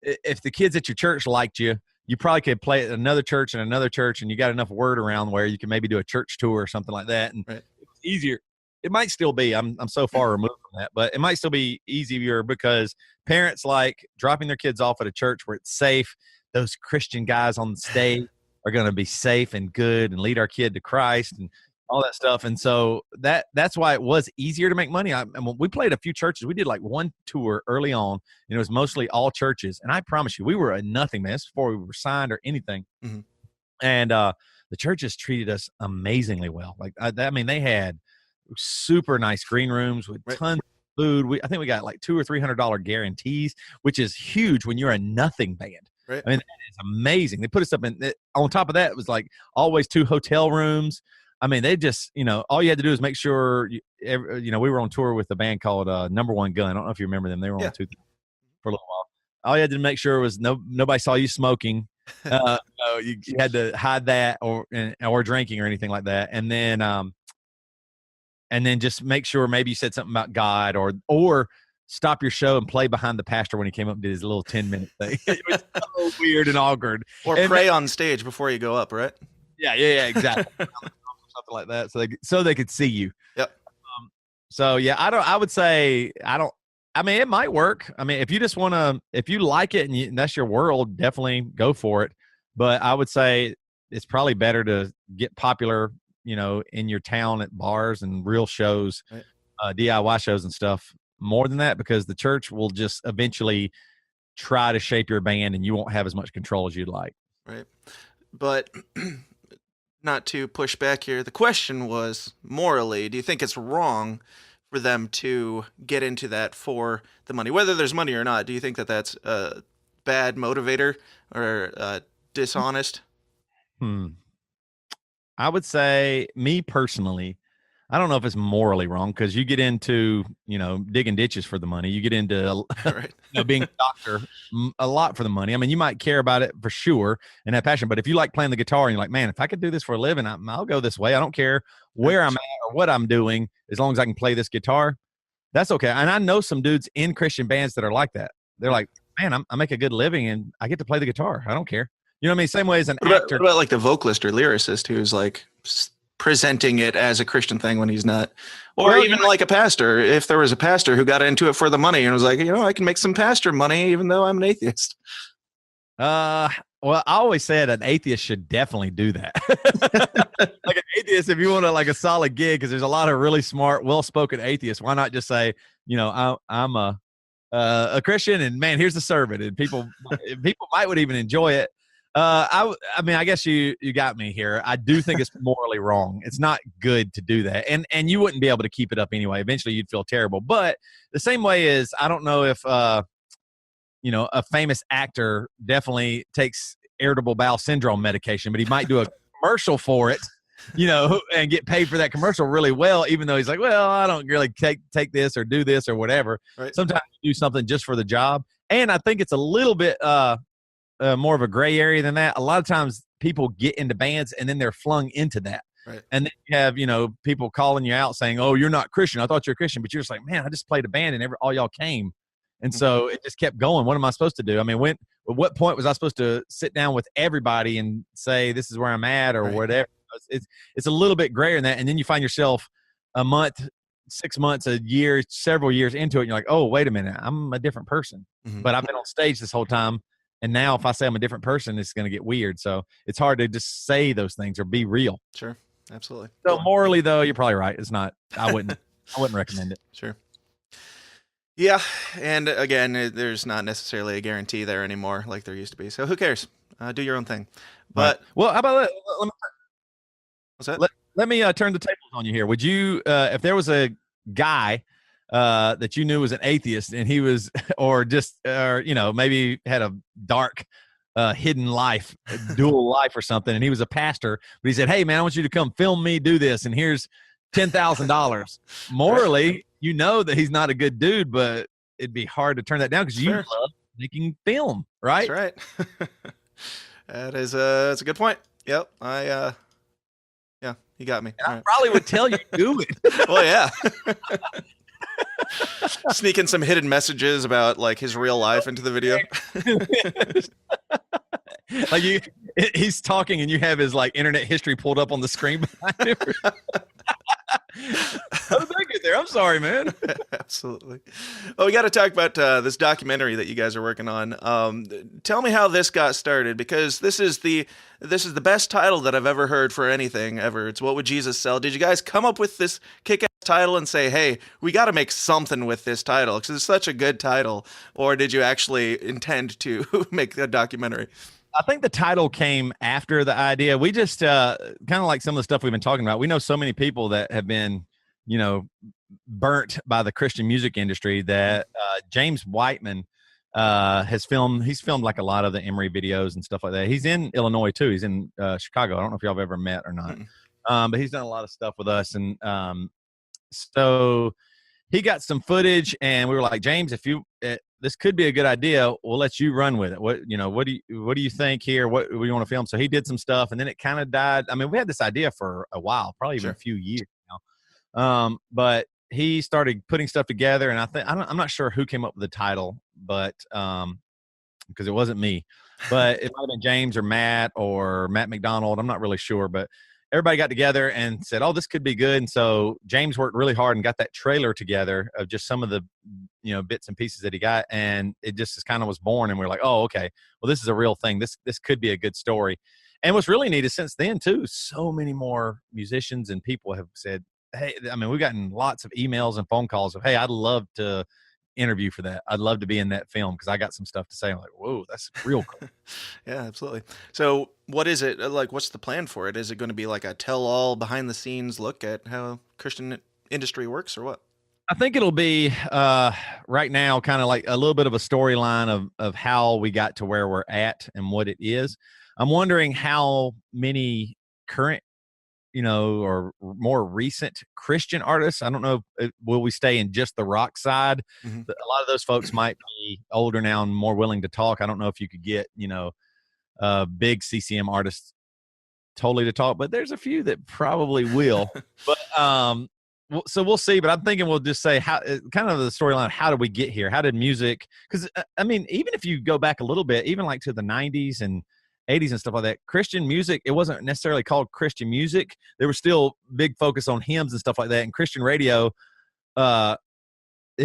if the kids at your church liked you, you probably could play at another church and you got enough word around where you can maybe do a church tour or something like that. And it's easier. It might still be. I'm so far removed from that, but it might still be easier because parents like dropping their kids off at a church where it's safe. Those Christian guys on the stage are going to be safe and good and lead our kid to Christ and all that stuff. And so that's why it was easier to make money. And when we played a few churches, we did like one tour early on, and it was mostly all churches. And I promise you, we were a nothing man. This before we were signed or anything. Mm-hmm. And the churches treated us amazingly well. Like, I mean, they had super nice green rooms with tons of food. I think we got like $200 or $300 guarantees, which is huge when you're a nothing band. Right. I mean, that is amazing. They put us up in, on top of that, it was like always 2 hotel rooms. I mean, they just, all you had to do is make sure, we were on tour with a band called Number One Gun. I don't know if you remember them. They were on for a little while. All you had to make sure was nobody saw you smoking. You had to hide that or drinking or anything like that. And then just make sure maybe you said something about God or stop your show and play behind the pastor when he came up and did his little 10-minute thing. It was so weird and awkward. Or pray on stage before you go up, right? Yeah, exactly. Something like that, so they could see you. Yep. So yeah, I would say I mean, it might work. I mean, if you just want to, if you like it and that's your world, definitely go for it. But I would say it's probably better to get popular, in your town at bars and real shows, right. DIY shows and stuff. More than that, because the church will just eventually try to shape your band and you won't have as much control as you'd like. Right. But not to push back here, the question was, morally, do you think it's wrong for them to get into that for the money? Whether there's money or not, do you think that that's a bad motivator or dishonest? I would say, me personally, I don't know if it's morally wrong, because you get into, digging ditches for the money. You get into being a doctor a lot for the money. I mean, you might care about it for sure and have passion, but if you like playing the guitar and you're like, man, if I could do this for a living, I'll go this way. I don't care where I'm at or what I'm doing, as long as I can play this guitar. That's okay. And I know some dudes in Christian bands that are like that. They're like, man, I make a good living and I get to play the guitar. I don't care. You know what I mean? Same way as an actor. What about like the vocalist or lyricist who's like presenting it as a Christian thing when he's not? Or even like a pastor. If there was a pastor who got into it for the money and was like, I can make some pastor money even though I'm an atheist. Well, I always said an atheist should definitely do that. Like an atheist, if you want a solid gig, because there's a lot of really smart, well-spoken atheists, why not just say, I'm a Christian and man, here's the sermon, and people would even enjoy it. I mean, I guess you got me here. I do think it's morally wrong. It's not good to do that. And you wouldn't be able to keep it up anyway. Eventually you'd feel terrible. But the same way is, I don't know if, a famous actor definitely takes irritable bowel syndrome medication, but he might do a commercial for it, and get paid for that commercial really well, even though he's like, well, I don't really take this or do this or whatever. Right. Sometimes you do something just for the job. And I think it's a little bit, more of a gray area than that. A lot of times people get into bands and then they're flung into that. Right. And then you have, people calling you out saying, oh, you're not Christian. I thought you're a Christian, but you're just like, man, I just played a band and all y'all came. And so it just kept going. What am I supposed to do? I mean, at what point was I supposed to sit down with everybody and say, this is where I'm at or whatever? It's a little bit grayer than that. And then you find yourself a month, 6 months, a year, several years into it. And you're like, oh, wait a minute. I'm a different person, but I've been on stage this whole time. And now if I say I'm a different person, it's going to get weird. So it's hard to just say those things or be real. Sure. Absolutely. So morally, though, you're probably right. It's not, I wouldn't recommend it. Sure. Yeah. And again, there's not necessarily a guarantee there anymore like there used to be. So who cares? Do your own thing. But well, how about what's that? Let me turn the tables on you here. Would you, if there was a guy that you knew was an atheist and he was, maybe had a dark, hidden life, dual life or something, and he was a pastor, but he said, hey man, I want you to come film me do this, and here's $10,000. Morally, that he's not a good dude, but it'd be hard to turn that down because you love making film, right? That's right. That's a good point. Yep. Yeah, you got me. I probably would tell you to do it. Well, yeah. Sneak in some hidden messages about like his real life into the video. Like he's talking and you have his like internet history pulled up on the screen behind him. I think there. I'm sorry, man. Absolutely. Well, we got to talk about this documentary that you guys are working on. Tell me how this got started, because this is the best title that I've ever heard for anything ever. It's What Would Jesus Sell? Did you guys come up with this kick-ass title and say, hey, we got to make something with this title because it's such a good title, or did you actually intend to make a documentary? I think the title came after the idea. We just kind of like some of the stuff we've been talking about. We know so many people that have been, burnt by the Christian music industry that James Whiteman has filmed. He's filmed like a lot of the Emery videos and stuff like that. He's in Illinois too. He's in Chicago. I don't know if y'all have ever met or not, but he's done a lot of stuff with us. And so he got some footage, and we were like, James, if you this could be a good idea, we'll let you run with it. What do you think here? What do you want to film? So he did some stuff, and then it kind of died. I mean, we had this idea for a while, probably even a few years now. But he started putting stuff together, and I'm not sure who came up with the title, but because it wasn't me, but it might have been James or Matt McDonald. I'm not really sure, but everybody got together and said, oh, this could be good. And so James worked really hard and got that trailer together of just some of the, bits and pieces that he got. And it just kind of was born. And we were like, oh, okay, well, this is a real thing. This could be a good story. And what's really neat is since then too, so many more musicians and people have said, hey, I mean, we've gotten lots of emails and phone calls of, hey, I'd love to interview for that. I'd love to be in that film because I got some stuff to say. I'm like, whoa, that's real cool. Yeah, absolutely. So what is it like? What's the plan for it? Is it going to be like a tell-all behind the scenes look at how Christian industry works, or what? I think it'll be right now kind of like a little bit of a storyline of how we got to where we're at and what it is. I'm wondering how many current or more recent Christian artists. I don't know, will we stay in just the rock side? Mm-hmm. A lot of those folks might be older now and more willing to talk. I don't know if you could get, big CCM artists totally to talk, but there's a few that probably will. But so we'll see. But I'm thinking we'll just say how kind of the storyline. How did we get here? How did music? Because I mean, even if you go back a little bit, even like to the 90s and 80s and stuff like that, Christian music, it wasn't necessarily called Christian music. There was still big focus on hymns and stuff like that. And Christian radio, it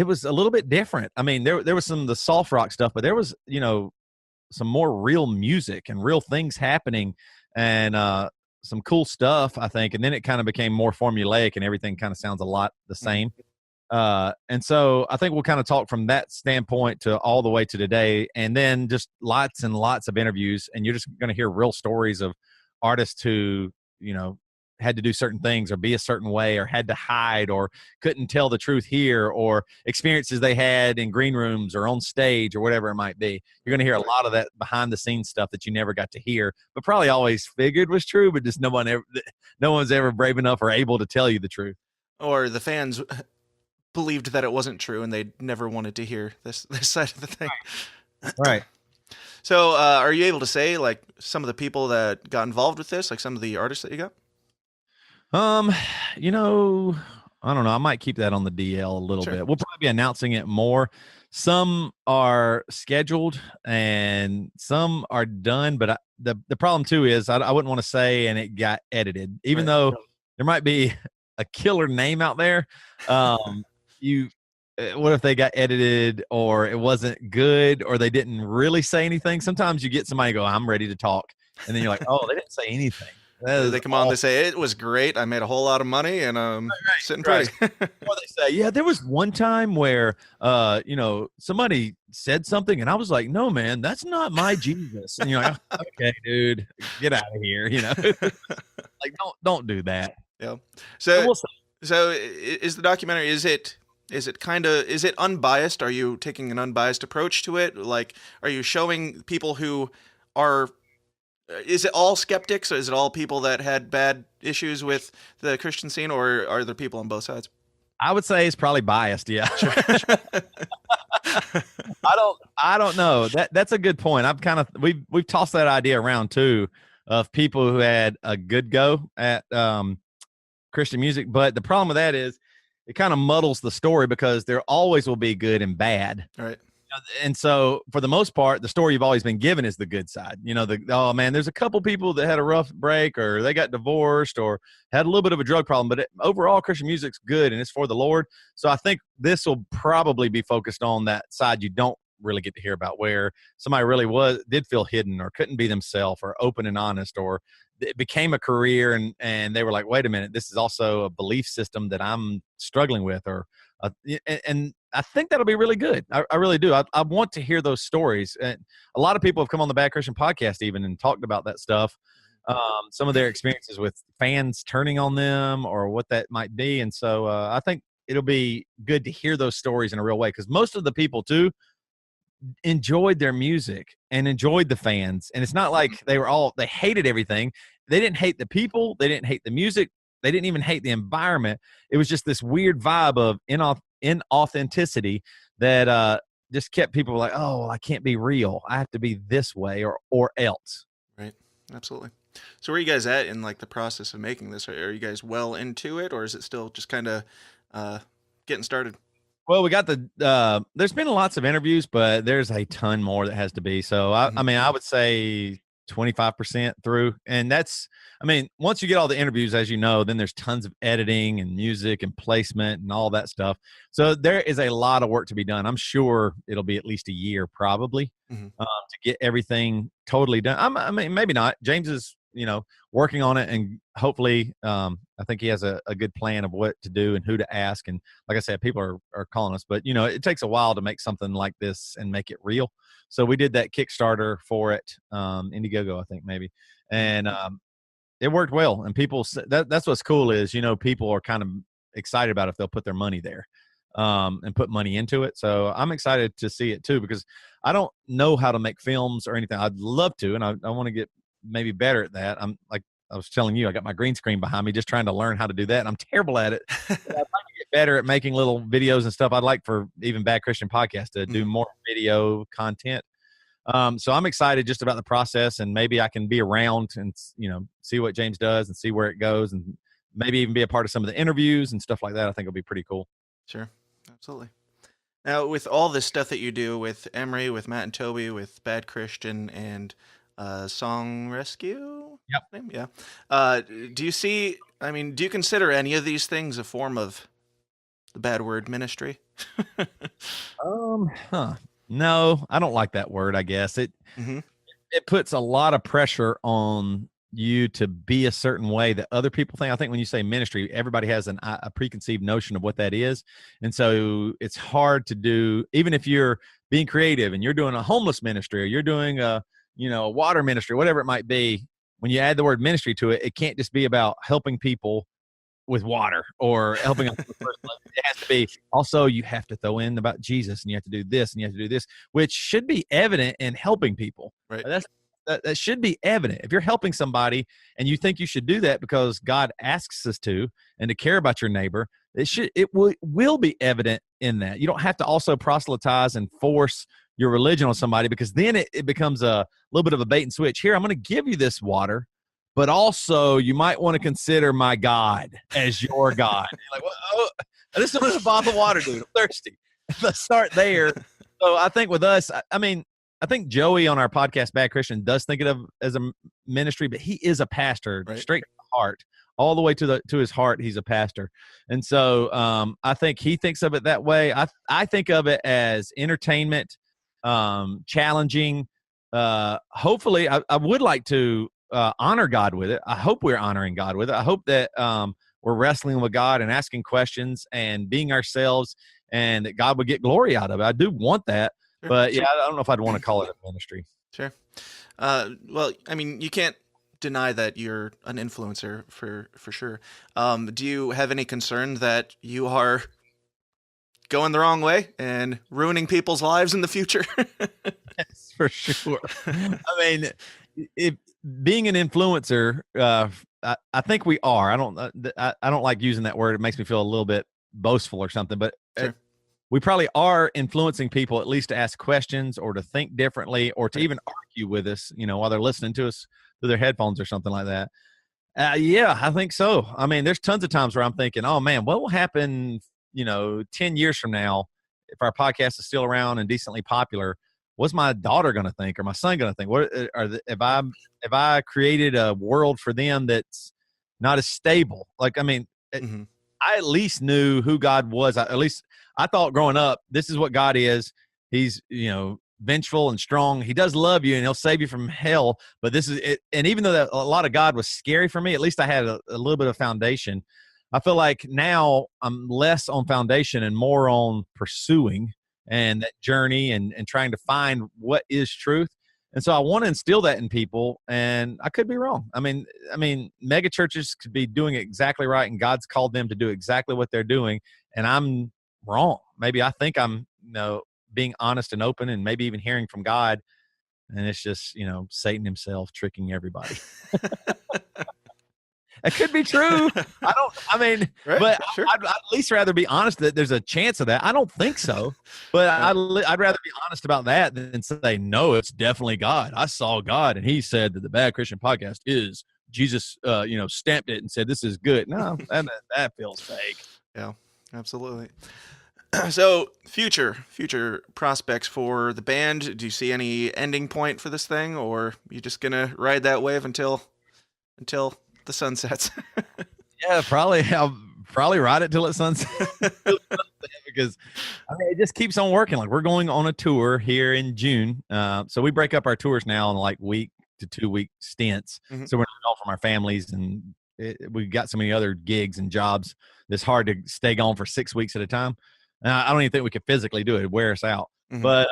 was a little bit different. I mean, there was some of the soft rock stuff, but there was, some more real music and real things happening and some cool stuff, I think. And then it kind of became more formulaic and everything kind of sounds a lot the same. And so I think we'll kind of talk from that standpoint to all the way to today, and then just lots and lots of interviews. And you're just going to hear real stories of artists who, had to do certain things or be a certain way or had to hide or couldn't tell the truth here, or experiences they had in green rooms or on stage or whatever it might be. You're going to hear a lot of that behind the scenes stuff that you never got to hear, but probably always figured was true, but just no one's ever brave enough or able to tell you the truth. Or the fans believed that it wasn't true and they never wanted to hear this side of the thing. Right. So are you able to say like some of the people that got involved with this, like some of the artists that you got? I don't know. I might keep that on the DL a little bit. We'll probably be announcing it more. Some are scheduled and some are done, but the problem too is I wouldn't want to say, and it got edited, even though there might be a killer name out there. What if they got edited or it wasn't good or they didn't really say anything? Sometimes you get somebody go, I'm ready to talk. And then you're like, oh, they didn't say anything. They come on, they say, it was great. I made a whole lot of money and sitting pretty. Or they say, yeah, there was one time where, somebody said something and I was like, no, man, that's not my Jesus. And you're like, okay, dude, get out of here. Like, don't do that. Yeah. So is the documentary, is it unbiased? Are you taking an unbiased approach to it? Like, are you showing people who are, is it all skeptics, or is it all people that had bad issues with the Christian scene, or are there people on both sides? I would say it's probably biased. Yeah. Sure. I don't know. That's a good point. We've tossed that idea around too, of people who had a good go at Christian music. But the problem with that is it kind of muddles the story because there always will be good and bad. Right. And so for the most part, the story you've always been given is the good side. Oh man, there's a couple people that had a rough break, or they got divorced, or had a little bit of a drug problem, but overall Christian music's good and it's for the Lord. So I think this will probably be focused on that side you don't really get to hear about, where somebody really did feel hidden, or couldn't be themselves, or open and honest, or it became a career and they were like, wait a minute, this is also a belief system that I'm struggling with, or and I think that'll be really good. I really do. I want to hear those stories. And a lot of people have come on the Bad Christian podcast even and talked about that stuff. Some of their experiences with fans turning on them, or what that might be. And so I think it'll be good to hear those stories in a real way, because most of the people too enjoyed their music and enjoyed the fans. And it's not like they hated everything. They didn't hate the people. They didn't hate the music. They didn't even hate the environment. It was just this weird vibe of inauthenticity that just kept people like, oh, well, I can't be real. I have to be this way or else. Right. Absolutely. So where are you guys at in like the process of making this? Are you guys well into it, or is it still just kind of getting started? Well, we got there's been lots of interviews, but there's a ton more that has to be. So I mean, I would say 25% through. And once you get all the interviews, as you know, then there's tons of editing and music and placement and all that stuff. So there is a lot of work to be done. I'm sure it'll be at least a year probably to get everything totally done. I mean, maybe not. James is, working on it, and hopefully I think he has a good plan of what to do and who to ask. And like I said, people are calling us, but it takes a while to make something like this and make it real. So we did that Kickstarter for it, Indiegogo, I think maybe. And it worked well. And people, that's what's cool is, people are kind of excited about if they'll put their money there and put money into it. So I'm excited to see it too, because I don't know how to make films or anything. I'd love to, and I want to get maybe better at that. I'm like I was telling you, I got my green screen behind me, just trying to learn how to do that. And I'm terrible at it. But I'd like to get better at making little videos and stuff. I'd like for even Bad Christian Podcast to do more video content. So I'm excited just about the process, and maybe I can be around and, see what James does and see where it goes, and maybe even be a part of some of the interviews and stuff like that. I think it'll be pretty cool. Sure. Absolutely. Now, with all this stuff that you do with Emery, with Matt and Toby, with Bad Christian, and Song Rescue? Yep. Yeah. Do you consider any of these things a form of the bad word ministry? No, I don't like that word, I guess. It puts a lot of pressure on you to be a certain way that other people think. I think when you say ministry, everybody has a preconceived notion of what that is. And so it's hard to do, even if you're being creative and you're doing a homeless ministry, or you're doing a water ministry, whatever it might be. When you add the word ministry to it, it can't just be about helping people with water or helping them. It has to be also, you have to throw in about Jesus, and you have to do this, and you have to do this, which should be evident in helping people. Right. That should be evident. If you're helping somebody and you think you should do that because God asks us to, and to care about your neighbor, it will be evident in that. You don't have to also proselytize and force your religion on somebody, because then it becomes a little bit of a bait and switch. Here, I'm going to give you this water, but also you might want to consider my God as your God. You're like, well, this is a bottle of water, dude. I'm thirsty. Let's start there. So I think with us, I think Joey on our podcast, Bad Christian, does think of it as a ministry, but he is a pastor, right? Straight to the heart, all the way to his heart. He's a pastor. And so I think he thinks of it that way. I think of it as entertainment, challenging. Hopefully I would like to honor God with it. I hope we're honoring God with it. I hope that we're wrestling with God and asking questions and being ourselves, and that God would get glory out of it. I do want that. Sure. But yeah, I don't know if I'd want to call it a ministry. Sure. Well, you can't deny that you're an influencer for sure. Do you have any concern that you are going the wrong way and ruining people's lives in the future? Yes, for sure. Being an influencer, I think we are. I don't like using that word. It makes me feel a little bit boastful or something, but sure. We probably are influencing people, at least to ask questions or to think differently, or to even argue with us, while they're listening to us through their headphones or something like that. Yeah, I think so. There's tons of times where I'm thinking, oh man, what will happen, 10 years from now if our podcast is still around and decently popular, what's my daughter going to think or my son going to think? What have I created a world for them that's not as stable? Like, I mean, Mm-hmm. I at least knew who God was. At least I thought growing up, this is what God is. He's, vengeful and strong. He does love you and he'll save you from hell. But this is it. And even though a lot of God was scary for me, at least I had a little bit of foundation. I feel like now I'm less on foundation and more on pursuing and that journey and trying to find what is truth. And so I want to instill that in people, and I could be wrong. I mean, mega churches could be doing it exactly right, and God's called them to do exactly what they're doing, and I'm wrong. Maybe I think I'm, being honest and open, and maybe even hearing from God, and it's just, Satan himself tricking everybody. It could be true. Right, but sure. I'd at least rather be honest that there's a chance of that. I don't think so, but I'd rather be honest about that than say, no, it's definitely God. I saw God and he said that the Bad Christian Podcast is Jesus, stamped it and said, this is good. No, that feels fake. Yeah, absolutely. So future prospects for the band. Do you see any ending point for this thing, or are you just going to ride that wave until the sun sets? Yeah, probably. I'll probably ride it till it sunsets because it just keeps on working. Like, we're going on a tour here in June. So we break up our tours now in like week to 2 week stints. Mm-hmm. So we're not all from our families, and we got so many other gigs and jobs. It's hard to stay gone for 6 weeks at a time. I don't even think we could physically do it. It'd wear us out. Mm-hmm. But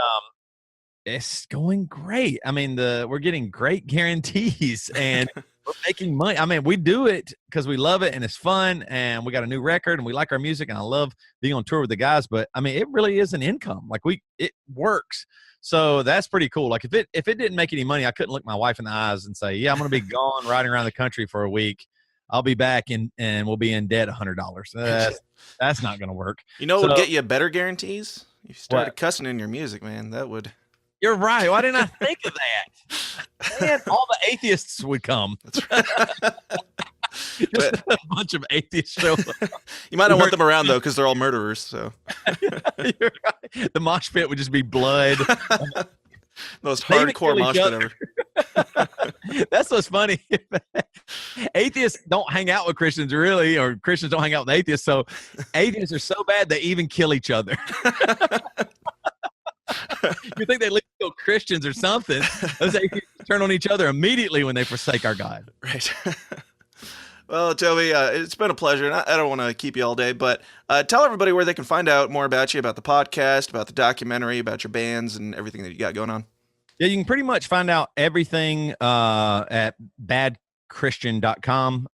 it's going great. I mean, we're getting great guarantees and we're making money. I mean, we do it because we love it and it's fun, and we got a new record and we like our music, and I love being on tour with the guys. But I mean, it really is an income. Like, it works. So that's pretty cool. Like, if it didn't make any money, I couldn't look my wife in the eyes and say, yeah, I'm going to be gone riding around the country for a week. I'll be back and we'll be in debt $100. That's not going to work. What would get you better guarantees? If you started cussing in your music, man, that would. You're right. Why didn't I think of that? Man, all the atheists would come. That's right. Just a bunch of atheists show up. You might not want them around, though, because they're all murderers. So You're right. The mosh pit would just be blood. Most hardcore mosh pit ever. That's what's funny. Atheists don't hang out with Christians, really, or Christians don't hang out with atheists. So atheists are so bad they even kill each other. You think they kill Christians or something? Those atheists turn on each other immediately when they forsake our God. Right. Well, Toby, it's been a pleasure, and I don't want to keep you all day, but tell everybody where they can find out more about you, about the podcast, about the documentary, about your bands, and everything that you got going on. Yeah, you can pretty much find out everything at badchristian.com.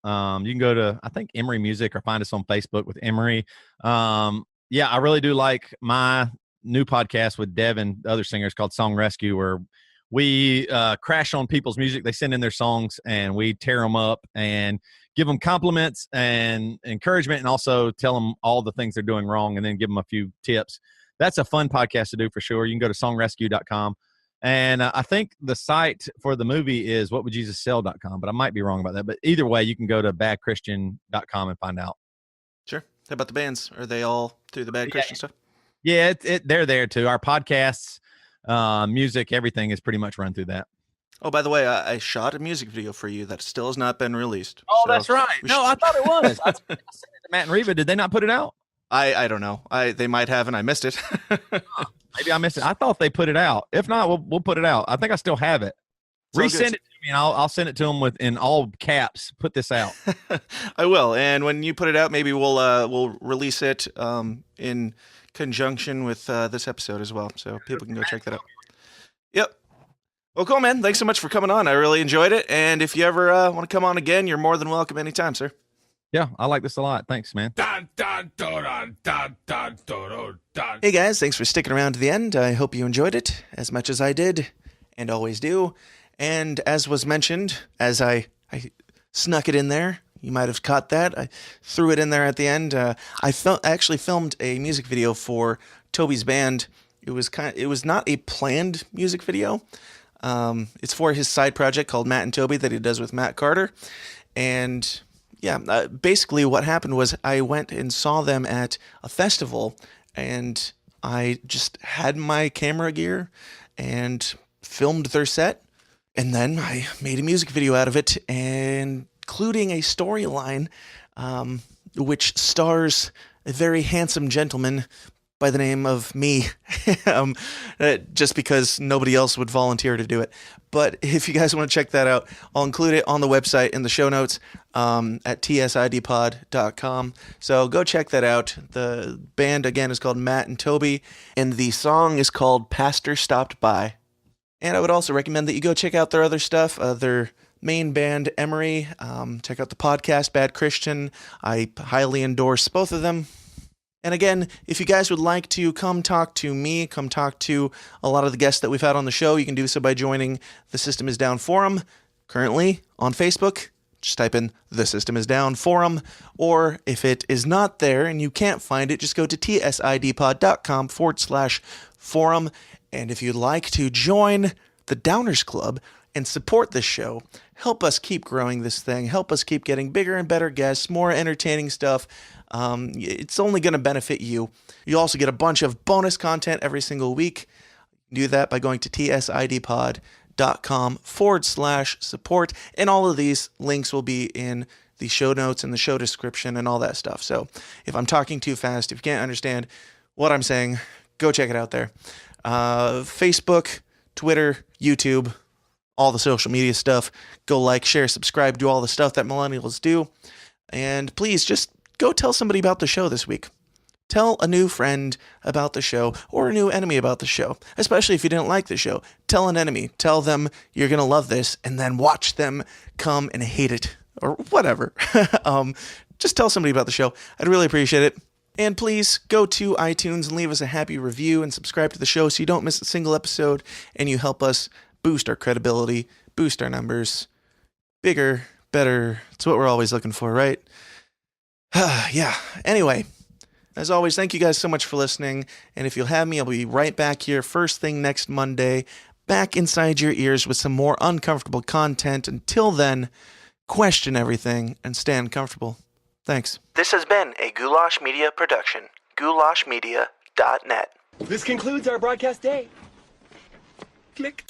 You can go to, I think, Emery Music, or find us on Facebook with Emery. Yeah, I really do like my new podcast with Devin, the other singers, called Song Rescue, where we crash on people's music. They send in their songs, and we tear them up and give them compliments and encouragement, and also tell them all the things they're doing wrong, and then give them a few tips. That's a fun podcast to do for sure. You can go to songrescue.com. And I think the site for the movie is whatwouldjesussell.com, but I might be wrong about that. But either way, you can go to badchristian.com and find out. Sure. How about the bands? Are they all through the Bad Christian stuff? Yeah, they're there too. Our podcasts, music, everything is pretty much run through that. Oh, by the way, I shot a music video for you that still has not been released. Oh, so that's right. No, I thought it was. I sent it to Matt and Reva. Did they not put it out? I don't know. They might have, and I missed it. Maybe I missed it. I thought they put it out. If not, we'll put it out. I think I still have it. Resend it to me, and I'll send it to them in all caps. Put this out. I will. And when you put it out, maybe we'll release it in conjunction with this episode as well, so people can go check that out. Yep. Well, cool, man. Thanks so much for coming on. I really enjoyed it. And if you ever want to come on again, you're more than welcome anytime, sir. Yeah, I like this a lot. Thanks, man. Hey, guys. Thanks for sticking around to the end. I hope you enjoyed it as much as I did and always do. And as was mentioned, as I snuck it in there, you might have caught that. I threw it in there at the end. I actually filmed a music video for Toby's band. It was not a planned music video. It's for his side project called Matt and Toby that he does with Matt Carter. And yeah, basically what happened was I went and saw them at a festival, and I just had my camera gear and filmed their set, and then I made a music video out of it, and including a storyline which stars a very handsome gentleman by the name of me, just because nobody else would volunteer to do it. But if you guys want to check that out, I'll include it on the website in the show notes at tsidpod.com. So go check that out. The band, again, is called Matt and Toby, and the song is called Pastor Stopped By. And I would also recommend that you go check out their other stuff, their main band, Emery. Check out the podcast, Bad Christian. I highly endorse both of them. And again, if you guys would like to come talk to me, come talk to a lot of the guests that we've had on the show, you can do so by joining the System Is Down forum, currently on Facebook. Just type in The System Is Down forum, or if it is not there and you can't find it, just go to tsidpod.com/forum. And if you'd like to join the Downers Club and support this show, help us keep growing this thing, help us keep getting bigger and better guests, more entertaining stuff. It's only going to benefit you. You also get a bunch of bonus content every single week. Do that by going to tsidpod.com/support. And all of these links will be in the show notes and the show description and all that stuff. So if I'm talking too fast, if you can't understand what I'm saying, go check it out there. Facebook, Twitter, YouTube, all the social media stuff. Go like, share, subscribe, do all the stuff that millennials do. And please just go tell somebody about the show this week. Tell a new friend about the show or a new enemy about the show, especially if you didn't like the show. Tell an enemy. Tell them you're going to love this, and then watch them come and hate it or whatever. Just tell somebody about the show. I'd really appreciate it. And please go to iTunes and leave us a happy review and subscribe to the show so you don't miss a single episode, and you help us boost our credibility, boost our numbers. Bigger, better. It's what we're always looking for, right? Yeah. Anyway, as always, thank you guys so much for listening. And if you'll have me, I'll be right back here first thing next Monday, back inside your ears with some more uncomfortable content. Until then, question everything and stay uncomfortable. Thanks. This has been a Goulash Media production. goulashmedia.net. This concludes our broadcast day. Click.